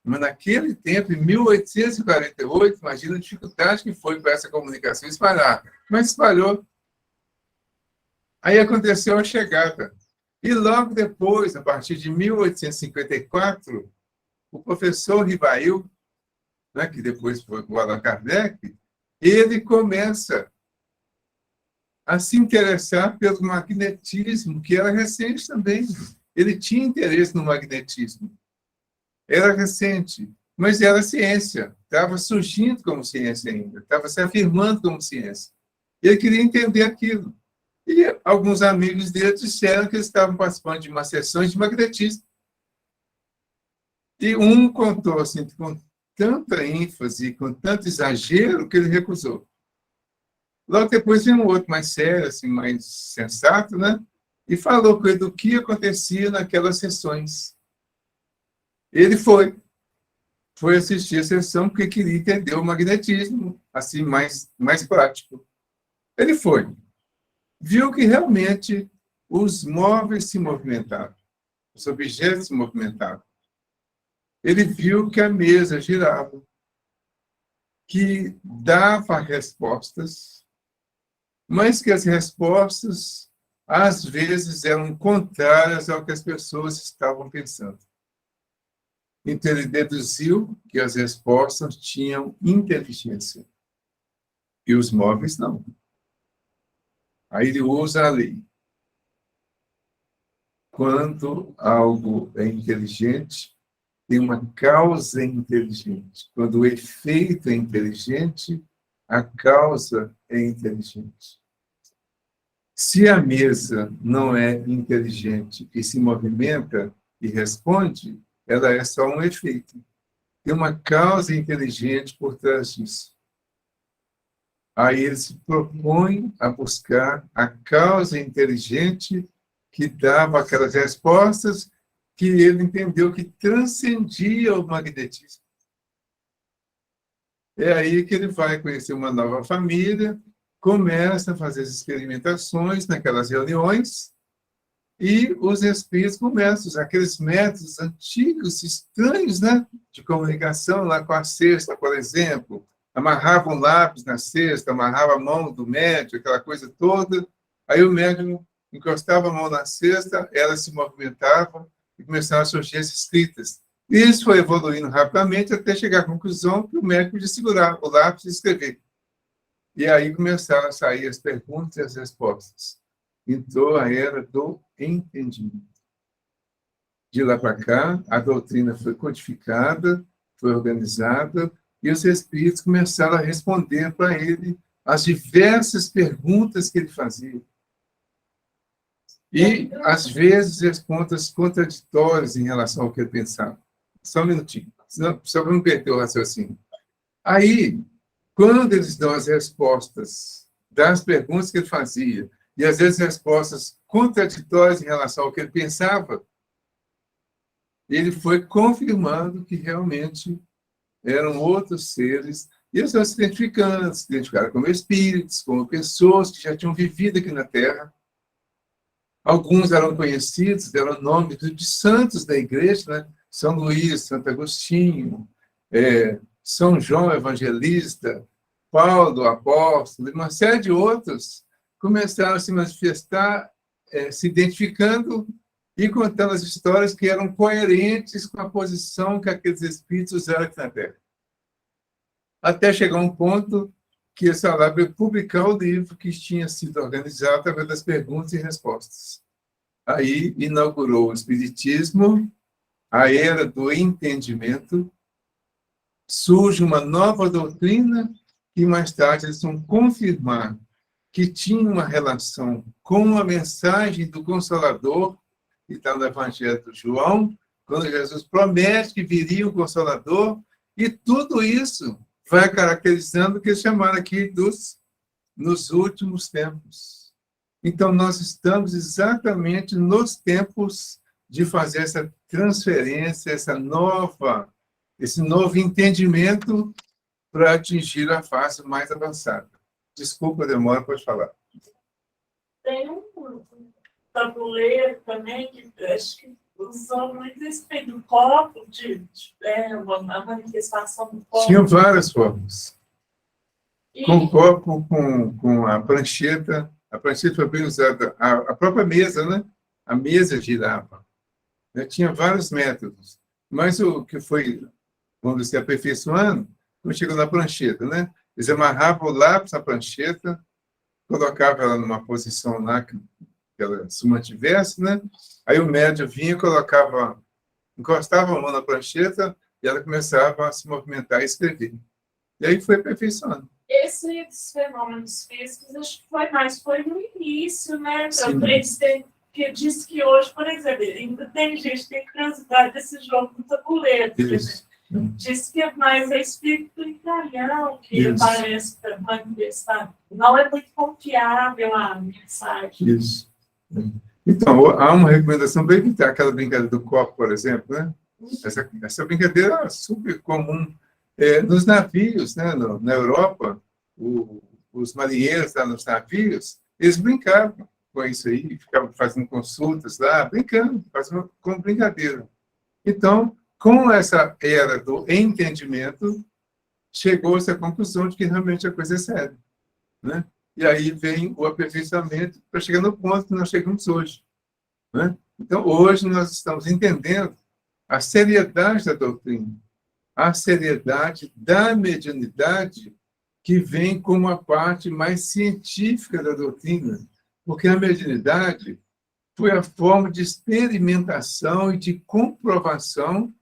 Mas naquele tempo, em 1848, imagina a dificuldade que foi para essa comunicação espalhar. Mas espalhou. Aí aconteceu a chegada. E logo depois, a partir de 1854, o professor Rivail, né, que depois foi o Allan Kardec, ele começa a se interessar pelo magnetismo, que era recente também. Ele tinha interesse no magnetismo. Era recente, mas era ciência. Estava surgindo como ciência ainda, estava se afirmando como ciência. Ele queria entender aquilo. E alguns amigos dele disseram que eles estavam participando de uma sessão de magnetismo. E um contou assim, com tanta ênfase, com tanto exagero, que ele recusou. Logo depois veio um outro mais sério, assim, mais sensato, né? E falou com ele do que acontecia naquelas sessões. Ele foi assistir a sessão porque queria entender o magnetismo, assim, mais prático. Ele foi. Viu que realmente os móveis se movimentavam, os objetos se movimentavam. Ele viu que a mesa girava, que dava respostas, mas que as respostas, às vezes, eram contrárias ao que as pessoas estavam pensando. Então, ele deduziu que as respostas tinham inteligência e os móveis não. Aí ele usa a lei. Quando algo é inteligente, tem uma causa inteligente. Quando o efeito é inteligente, a causa é inteligente. Se a mesa não é inteligente e se movimenta e responde, ela é só um efeito. Tem uma causa inteligente por trás disso. Aí ele se propõe a buscar a causa inteligente que dava aquelas respostas que ele entendeu que transcendia o magnetismo. É aí que ele vai conhecer uma nova família, começa a fazer as experimentações naquelas reuniões, e os espíritos começam a usar aqueles métodos antigos, estranhos, né, de comunicação, lá com a cesta, por exemplo. Amarrava um lápis na cesta, amarrava a mão do médium, aquela coisa toda. Aí o médium encostava a mão na cesta, ela se movimentava e começaram a surgir as escritas. E isso foi evoluindo rapidamente até chegar à conclusão que o médium podia segurar o lápis e escrever. E aí começaram a sair as perguntas e as respostas. Entrou a era do entendimento. De lá para cá, a doutrina foi codificada, foi organizada, e os espíritos começaram a responder para ele as diversas perguntas que ele fazia. E, às vezes, respostas contraditórias em relação ao que ele pensava. Só um minutinho, só para não perder o raciocínio. Aí, quando eles dão as respostas das perguntas que ele fazia, e às vezes respostas contraditórias em relação ao que ele pensava, ele foi confirmando que realmente eram outros seres, e eles estão se identificaram como espíritos, como pessoas que já tinham vivido aqui na Terra. Alguns eram conhecidos, deram nome de santos da igreja, né? São Luís, Santo Agostinho, São João Evangelista, Paulo Apóstolo, e uma série de outros começaram a se manifestar, se identificando e contando as histórias que eram coerentes com a posição que aqueles espíritos usaram aqui na Terra. Até chegar um ponto que esse Alabra publicar o livro que tinha sido organizado através das perguntas e respostas. Aí inaugurou o Espiritismo, a era do entendimento, surge uma nova doutrina que mais tarde eles vão confirmar que tinha uma relação com a mensagem do Consolador, que está no Evangelho de João, quando Jesus promete que viria o Consolador, e tudo isso vai caracterizando o que eles chamaram aqui nos últimos tempos. Então, nós estamos exatamente nos tempos de fazer essa transferência, esse novo entendimento para atingir a fase mais avançada. Desculpa a demora, pode falar. Tem um tabuleiro também, que acho que usou muito esse do copo, a manifestação do copo. Tinham várias formas. Com copo, com a prancheta. A prancheta foi bem usada. A própria mesa, né? A mesa girava. Tinha vários métodos. Mas o que foi, quando se aperfeiçoando, quando chegou na prancheta, né? Eles amarravam o lápis na prancheta, colocavam ela numa posição lá que ela se mantivesse, né? Aí o médium vinha, encostava a mão na prancheta e ela começava a se movimentar e escrever. E aí foi aperfeiçoando. Esses fenômenos físicos, acho que foi no início, né? Que diz que hoje, por exemplo, ainda tem gente que tem curiosidade desse jogo do tabuleiro. Diz que é mais espírito italiano que aparece para manifestar. Não é muito confiável a mensagem. Isso. Então, há uma recomendação para evitar aquela brincadeira do copo, por exemplo, né? Essa brincadeira é super comum nos navios, né? Na Europa, os marinheiros lá nos navios, eles brincavam com isso aí, ficavam fazendo consultas lá, brincando, fazendo como brincadeira. Então, com essa era do entendimento, chegou-se à conclusão de que realmente a coisa é séria, né? E aí vem o aperfeiçoamento para chegar no ponto que nós chegamos hoje, né? Então, hoje nós estamos entendendo a seriedade da doutrina, a seriedade da mediunidade, que vem como a parte mais científica da doutrina, porque a mediunidade foi a forma de experimentação e de comprovação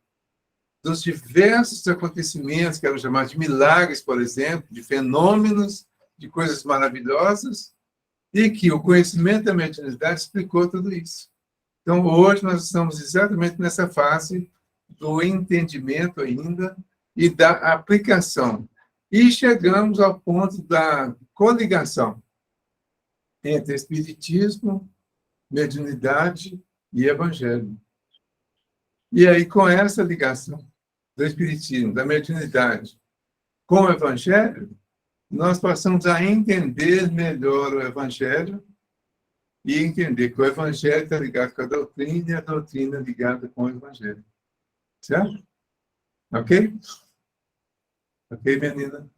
dos diversos acontecimentos, que eram chamados de milagres, por exemplo, de fenômenos, de coisas maravilhosas, e que o conhecimento da mediunidade explicou tudo isso. Então, hoje nós estamos exatamente nessa fase do entendimento ainda e da aplicação. E chegamos ao ponto da coligação entre espiritismo, mediunidade e evangelho. E aí, com essa ligação do espiritismo, da mediunidade, com o Evangelho, nós passamos a entender melhor o Evangelho e entender que o Evangelho está ligado com a doutrina e a doutrina ligada com o Evangelho. Certo? Ok? Ok, menina?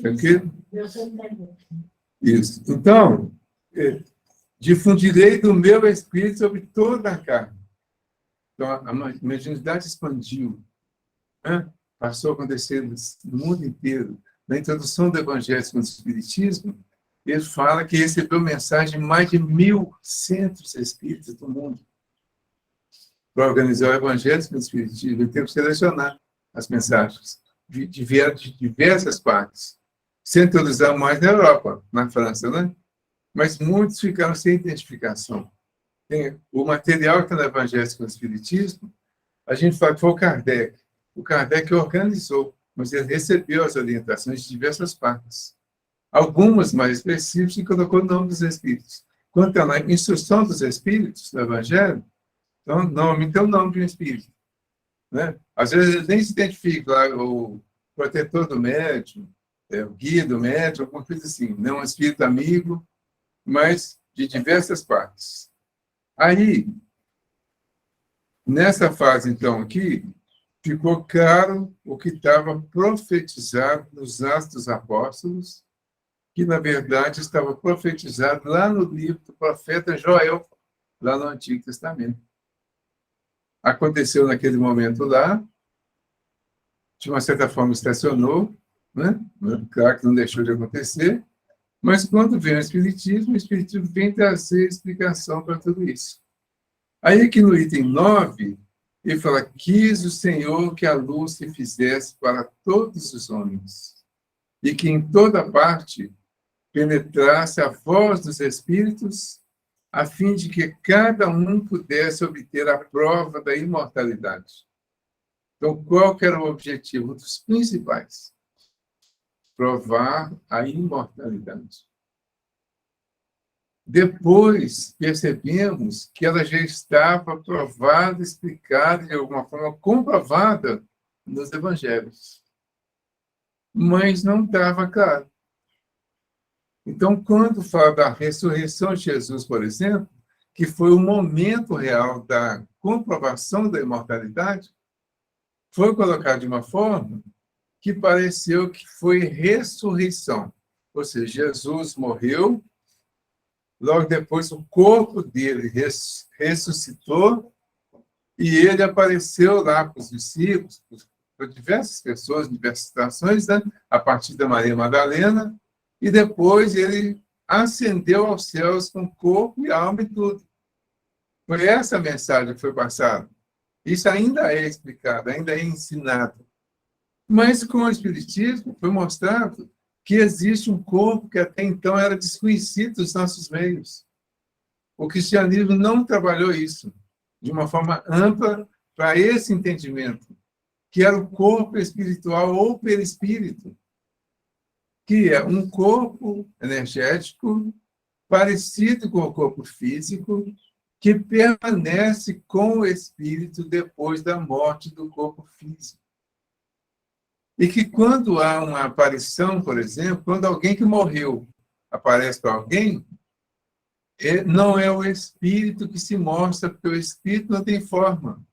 Tranquilo? Isso. Então, difundirei do meu espírito sobre toda a carne. Então, a mediunidade expandiu. Né? Passou a acontecer no mundo inteiro. Na introdução do Evangelho segundo o Espiritismo, ele fala que recebeu mensagem de mais de 1.100 espíritos do mundo. Para organizar o Evangelho segundo o Espiritismo, ele teve que selecionar as mensagens. Vieram de diversas partes. Centralizar mais na Europa, na França, né? Mas muitos ficaram sem identificação. O material que está no Evangelho segundo o Espiritismo, a gente fala que foi o Kardec. O Kardec organizou, mas ele recebeu as orientações de diversas partes. Algumas mais específicas e colocou o nome dos Espíritos. Quando está na instrução dos Espíritos, do Evangelho, então, normalmente tem o nome de um Espírito. Né? Às vezes ele nem se identifica lá, o protetor do médium, o guia do médium, alguma coisa assim. Não um espírito amigo, mas de diversas partes. Aí, nessa fase, então, aqui, ficou claro o que estava profetizado nos Atos dos Apóstolos, que, na verdade, estava profetizado lá no livro do profeta Joel, lá no Antigo Testamento. Aconteceu naquele momento lá, de uma certa forma estacionou, né? Claro que não deixou de acontecer, mas quando vem o Espiritismo vem trazer explicação para tudo isso. Aí aqui no item 9, ele fala, quis o Senhor que a luz se fizesse para todos os homens, e que em toda parte penetrasse a voz dos Espíritos, a fim de que cada um pudesse obter a prova da imortalidade. Então, qual que era o objetivo? Um dos principais. Provar a imortalidade. Depois, percebemos que ela já estava provada, explicada, de alguma forma, comprovada nos evangelhos. Mas não estava claro. Então, quando fala da ressurreição de Jesus, por exemplo, que foi o momento real da comprovação da imortalidade, foi colocado de uma forma que pareceu que foi ressurreição. Ou seja, Jesus morreu, logo depois o corpo dele ressuscitou e ele apareceu lá para os discípulos, para diversas pessoas, diversas situações, né? A partir da Maria Madalena, e depois ele ascendeu aos céus com corpo e alma e tudo. Foi essa a mensagem que foi passada. Isso ainda é explicado, ainda é ensinado. Mas com o Espiritismo foi mostrado que existe um corpo que até então era desconhecido dos nossos meios. O cristianismo não trabalhou isso de uma forma ampla para esse entendimento, que era o corpo espiritual ou perispírito, que é um corpo energético parecido com o corpo físico, que permanece com o espírito depois da morte do corpo físico. E que quando há uma aparição, por exemplo, quando alguém que morreu aparece para alguém, não é o espírito que se mostra, porque o espírito não tem forma.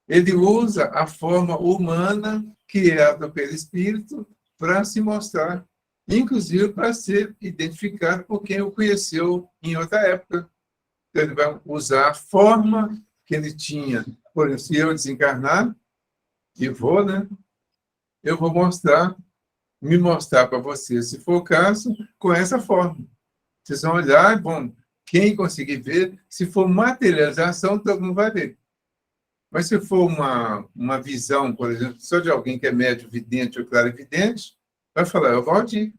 Ele usa a forma humana, que é a do perispírito, para se mostrar, inclusive para ser identificado por quem o conheceu em outra época. Então, ele vai usar a forma que ele tinha. Por exemplo, se eu desencarnar, e vou, né? Eu vou me mostrar para vocês, se for o caso, com essa forma. Vocês vão olhar, bom, quem conseguir ver, se for materialização, todo mundo vai ver. Mas se for uma visão, por exemplo, só de alguém que é médio vidente ou clarividente, vai falar, é o Valdir,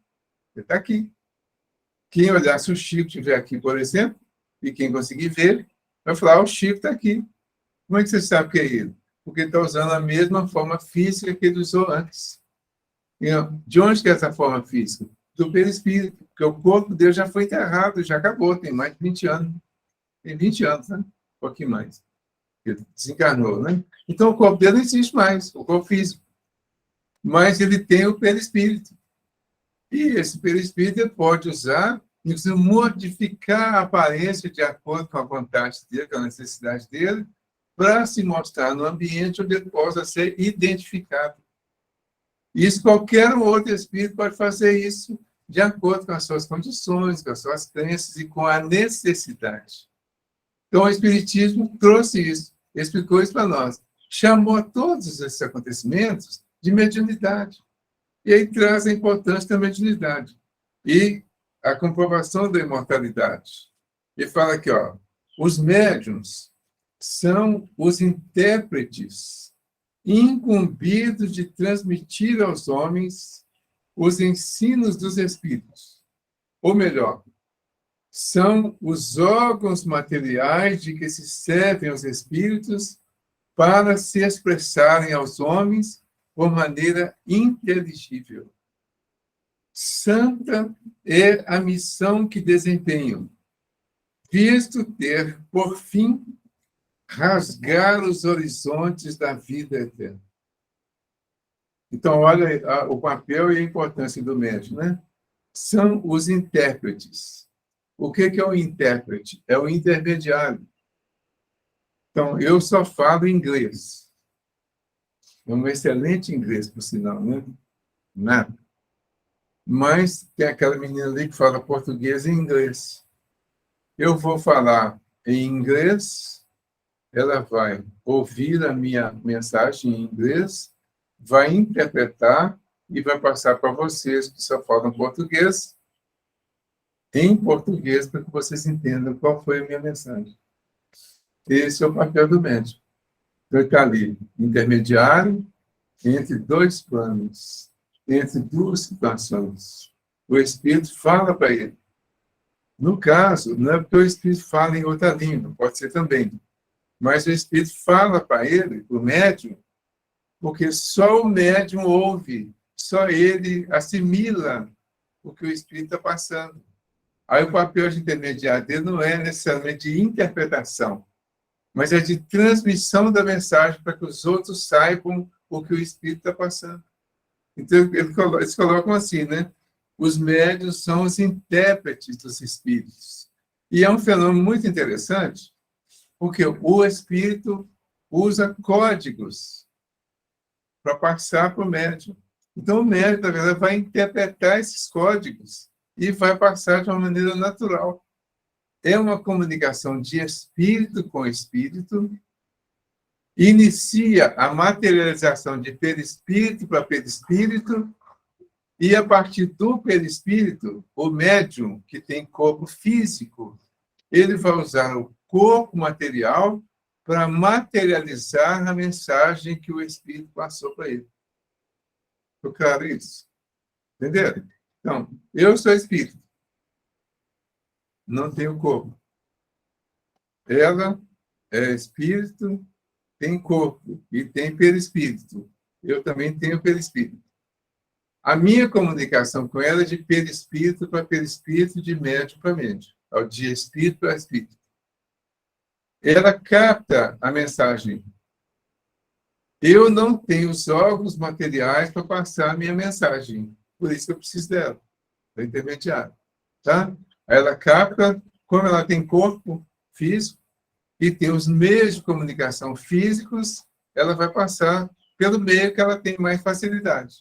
ele está aqui. Quem olhar, se o Chico estiver aqui, por exemplo, e quem conseguir ver, vai falar, o Chico está aqui. Como é que você sabe que é ele? Porque ele está usando a mesma forma física que ele usou antes. E, de onde que é essa forma física? Do perispírito, porque o corpo dele já foi enterrado, já acabou, tem mais de 20 anos. Tem 20 anos, né? Um pouquinho mais. Ele desencarnou, né? Então, o corpo dele não existe mais, o corpo físico. mas ele tem o perispírito. E esse perispírito ele pode usar, inclusive modificar a aparência de acordo com a vontade dele, com a necessidade dele, para se mostrar no ambiente onde ele possa ser identificado. Isso, qualquer outro espírito pode fazer isso de acordo com as suas condições, com as suas crenças e com a necessidade. Então, o Espiritismo trouxe isso, explicou isso para nós. Chamou todos esses acontecimentos de mediunidade. E aí traz a importância da mediunidade. E a comprovação da imortalidade. Ele fala aqui, ó, os médiuns são os intérpretes incumbidos de transmitir aos homens os ensinos dos espíritos. Ou melhor, são os órgãos materiais de que se servem os espíritos para se expressarem aos homens por maneira inteligível. Santa é a missão que desempenham, visto ter, por fim, rasgar os horizontes da vida eterna. Então, olha o papel e a importância do médium, né? São os intérpretes. O que é o intérprete? É o intermediário. Então, eu só falo inglês. É um excelente inglês, por sinal, né? Nada. Mas tem aquela menina ali que fala português e inglês. Eu vou falar em inglês, ela vai ouvir a minha mensagem em inglês, vai interpretar e vai passar para vocês que só falam português, em português, para que vocês entendam qual foi a minha mensagem. Esse é o papel do médico. Então, ele está ali, intermediário, entre dois planos, entre duas situações. O Espírito fala para ele. No caso, não é porque o Espírito fala em outra língua, pode ser também. Mas o Espírito fala para ele, o médium, porque só o médium ouve, só ele assimila o que o Espírito está passando. Aí o papel de intermediário dele não é necessariamente de interpretação, mas é de transmissão da mensagem para que os outros saibam o que o Espírito está passando. Então, eles colocam assim, né? Os médiuns são os intérpretes dos Espíritos. E é um fenômeno muito interessante, porque o Espírito usa códigos para passar para o médium. Então, o médium, na verdade, vai interpretar esses códigos e vai passar de uma maneira natural. É uma comunicação de espírito com espírito, inicia a materialização de perispírito para perispírito, e a partir do perispírito, o médium, que tem corpo físico, ele vai usar o corpo material para materializar a mensagem que o espírito passou para ele. Ficou claro isso? Entenderam? Então, eu sou espírito. Não tenho corpo. Ela é espírito, tem corpo e tem perispírito. Eu também tenho perispírito. A minha comunicação com ela é de perispírito para perispírito, de médium para médium, de espírito para espírito. Ela capta a mensagem. Eu não tenho os órgãos materiais para passar a minha mensagem. Por isso que eu preciso dela, da intermediária. Tá? Ela capta, como ela tem corpo físico e tem os meios de comunicação físicos, ela vai passar pelo meio que ela tem mais facilidade.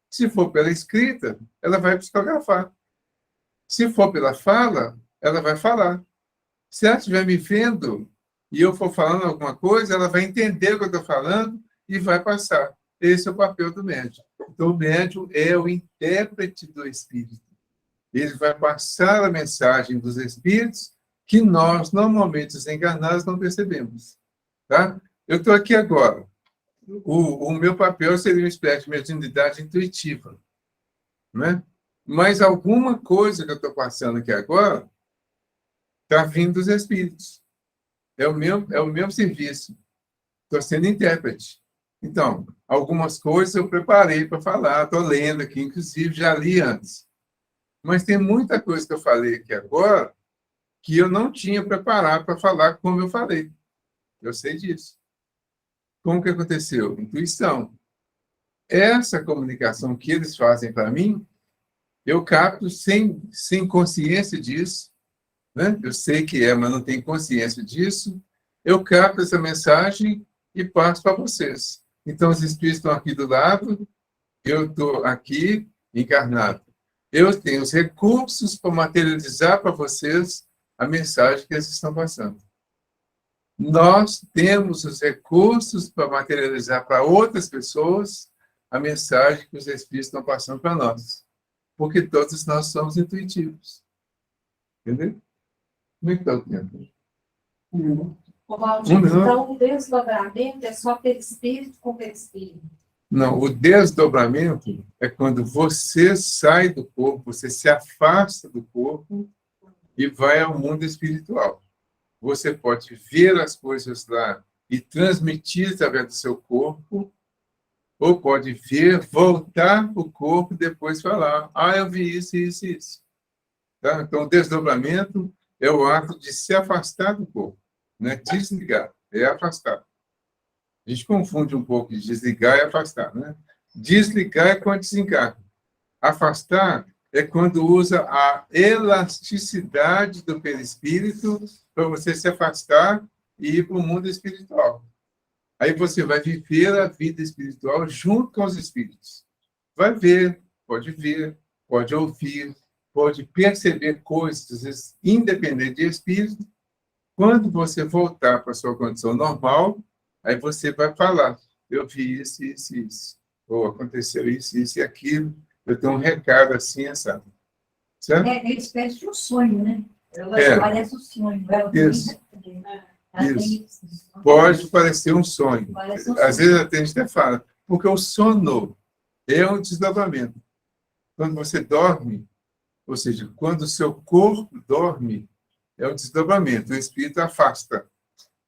Se for pela escrita, ela vai psicografar. Se for pela fala, ela vai falar. Se ela estiver me vendo e eu for falando alguma coisa, ela vai entender o que eu estou falando e vai passar. Esse é o papel do médium. Então, o médium é o intérprete do espírito. Ele vai passar a mensagem dos espíritos que nós, normalmente, os encarnados, não percebemos. Tá? Eu estou aqui agora. O meu papel seria uma espécie de mediunidade intuitiva. Né? Mas alguma coisa que eu estou passando aqui agora está vindo dos espíritos. É o mesmo serviço. Estou sendo intérprete. Então, algumas coisas eu preparei para falar, estou lendo aqui, inclusive já li antes. Mas tem muita coisa que eu falei aqui agora que eu não tinha preparado para falar como eu falei. Eu sei disso. Como que aconteceu? Intuição. essa comunicação que eles fazem para mim, eu capto sem consciência disso, né? Eu sei que é, mas não tenho consciência disso. Eu capto essa mensagem e passo para vocês. Então, os espíritos estão aqui do lado, eu estou aqui encarnado. Eu tenho os recursos para materializar para vocês a mensagem que eles estão passando. Nós temos os recursos para materializar para outras pessoas a mensagem que os espíritos estão passando para nós. Porque todos nós somos intuitivos. Entendeu? Como é que está o tempo? Ô, Valdir, então o desdobramento é só perispírito com perispírito. Não, o desdobramento é quando você sai do corpo, você se afasta do corpo e vai ao mundo espiritual. Você pode ver as coisas lá e transmitir através do seu corpo, ou pode ver, voltar para o corpo e depois falar, eu vi isso, isso, isso. Tá? Então, o desdobramento é o ato de se afastar do corpo, não é desligar, é afastar. A gente confunde um pouco de desligar e afastar, né? Desligar é quando desencarna. Afastar é quando usa a elasticidade do perispírito para você se afastar e ir para o mundo espiritual. Aí você vai viver a vida espiritual junto com os espíritos. Vai ver, pode ouvir, pode perceber coisas, às vezes, independente de espírito. Quando você voltar para a sua condição normal, aí você vai falar, eu vi isso, isso, isso. Ou aconteceu isso, isso e aquilo. Eu tenho um recado assim, sabe? Certo? É espécie de um sonho, né? Parece um sonho. Isso. Isso. Pode parecer um sonho. Às vezes até a gente até fala, porque o sono é um desdobramento. Quando você dorme, ou seja, quando o seu corpo dorme, é um desdobramento. O espírito afasta.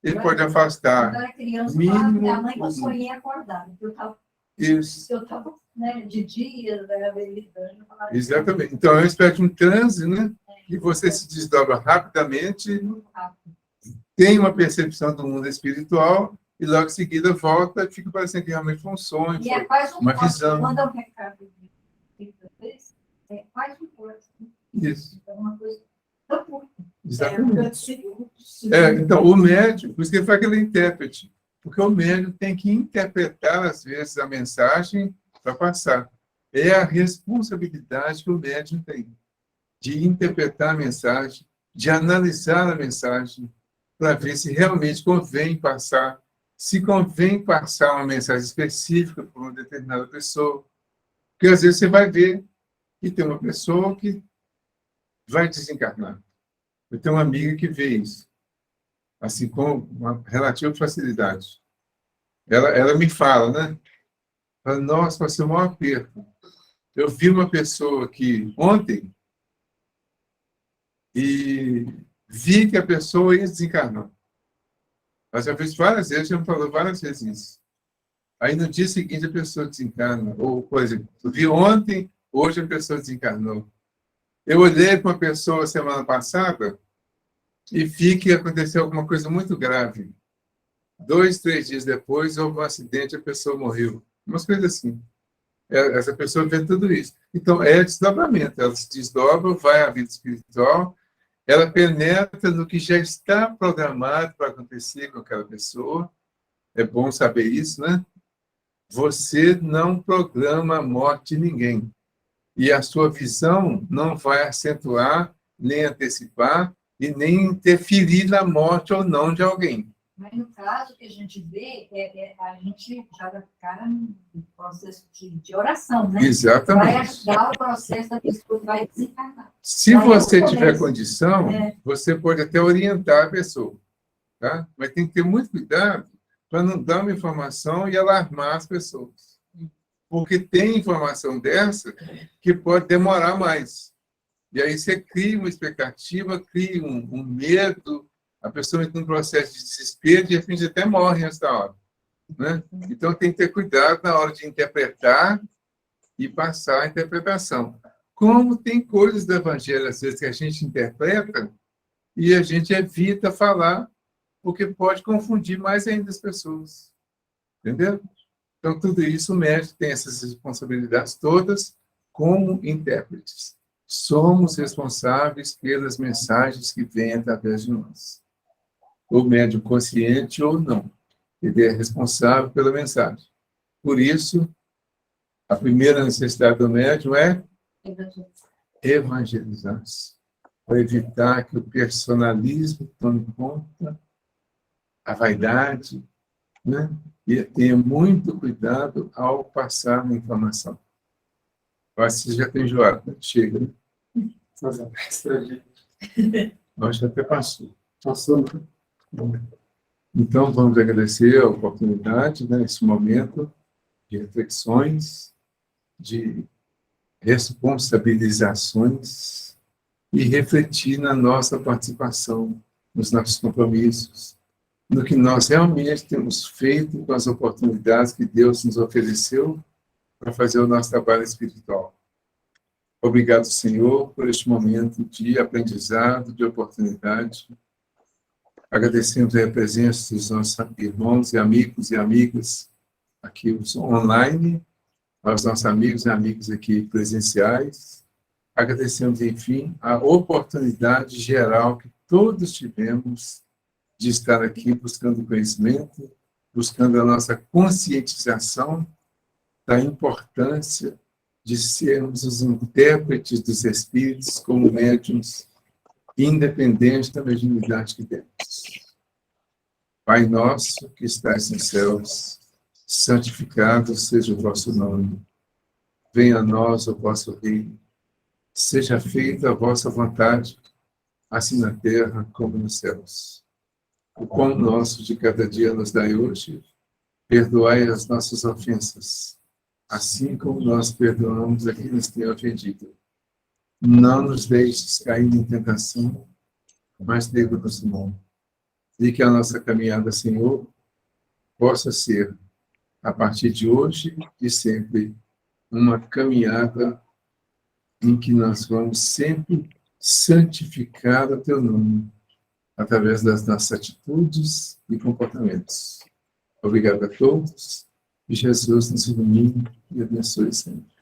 Ele pode afastar. Quando eu era criança, mínimo, minha mãe eu sonhei acordada. Eu estava de dia, lidando. Exatamente. Então, é uma espécie de um transe, né? Que você se desdobra rapidamente, tem uma percepção do mundo espiritual e logo em seguida volta e fica parecendo que realmente foi um sonho, E uma visão. Manda um recado faz um corte. Isso. É uma coisa tão curta. Exatamente. Então, o médium, por isso que ele faz aquele intérprete, porque o médium tem que interpretar, às vezes, a mensagem para passar. É a responsabilidade que o médium tem de interpretar a mensagem, de analisar a mensagem, para ver se realmente convém passar, se convém passar uma mensagem específica para uma determinada pessoa. Porque, às vezes, você vai ver que tem uma pessoa que vai desencarnar. Eu tenho uma amiga que vê isso, assim, com uma relativa facilidade. Ela me fala, né? Fala, nossa, vai ser o maior aperto. Eu vi uma pessoa que ontem e vi que a pessoa ia desencarnar. Mas já fiz várias vezes, já me falou várias vezes isso. Aí no dia seguinte a pessoa desencarna. Ou, por exemplo, eu vi ontem, hoje a pessoa desencarnou. Eu olhei para uma pessoa semana passada e vi que aconteceu alguma coisa muito grave. 2, 3 dias depois, houve um acidente, a pessoa morreu. Umas coisas assim. Essa pessoa vê tudo isso. Então, é desdobramento. Ela se desdobra, vai à vida espiritual, ela penetra no que já está programado para acontecer com aquela pessoa. É bom saber isso, né? Você não programa a morte de ninguém. E a sua visão não vai acentuar, nem antecipar, e nem interferir na morte ou não de alguém. Mas no caso que a gente vê, a gente já vai ficar no processo de oração, né? Exatamente. Vai ajudar o processo da pessoa que vai desencarnar. Se você tiver condição, você pode até orientar a pessoa, tá? Mas tem que ter muito cuidado para não dar uma informação e alarmar as pessoas. Porque tem informação dessa que pode demorar mais. E aí você cria uma expectativa, cria um medo, a pessoa entra num processo de desespero e de repente até morre nessa hora. Né? Então tem que ter cuidado na hora de interpretar e passar a interpretação. Como tem coisas do Evangelho, às vezes, que a gente interpreta e a gente evita falar, porque pode confundir mais ainda as pessoas. Entendeu? Então, tudo isso, o médico tem essas responsabilidades todas como intérpretes. Somos responsáveis pelas mensagens que vêm através de nós. O médium consciente ou não, ele é responsável pela mensagem. Por isso, a primeira necessidade do médium é evangelizar-se, para evitar que o personalismo tome conta, a vaidade, né? E tenha muito cuidado ao passar a informação. Eu acho que você já tem enjoado, né? Chega, né? Fazer extra de Nós já até passou. assunto. Então, vamos agradecer a oportunidade, né, esse momento de reflexões, de responsabilizações e refletir na nossa participação, nos nossos compromissos, no que nós realmente temos feito com as oportunidades que Deus nos ofereceu para fazer o nosso trabalho espiritual. Obrigado, Senhor, por este momento de aprendizado, de oportunidade. Agradecemos a presença dos nossos irmãos e amigas aqui online, aos nossos amigos e amigas aqui presenciais. Agradecemos, enfim, a oportunidade geral que todos tivemos de estar aqui buscando conhecimento, buscando a nossa conscientização da importância de sermos os intérpretes dos espíritos como médiuns, independente da mediunidade que temos. Pai nosso que estais nos céus, santificado seja o vosso nome. Venha a nós o vosso reino. Seja feita a vossa vontade, assim na terra como nos céus. O pão nosso de cada dia nos dai hoje. Perdoai as nossas ofensas, assim como nós perdoamos a quem nos tem ofendido. Não nos deixes cair em tentação, mas livra-nos do mal. E que a nossa caminhada, Senhor, possa ser, a partir de hoje e sempre, uma caminhada em que nós vamos sempre santificar o Teu nome, através das nossas atitudes e comportamentos. Obrigado a todos, e Jesus nos ilumine e abençoe sempre.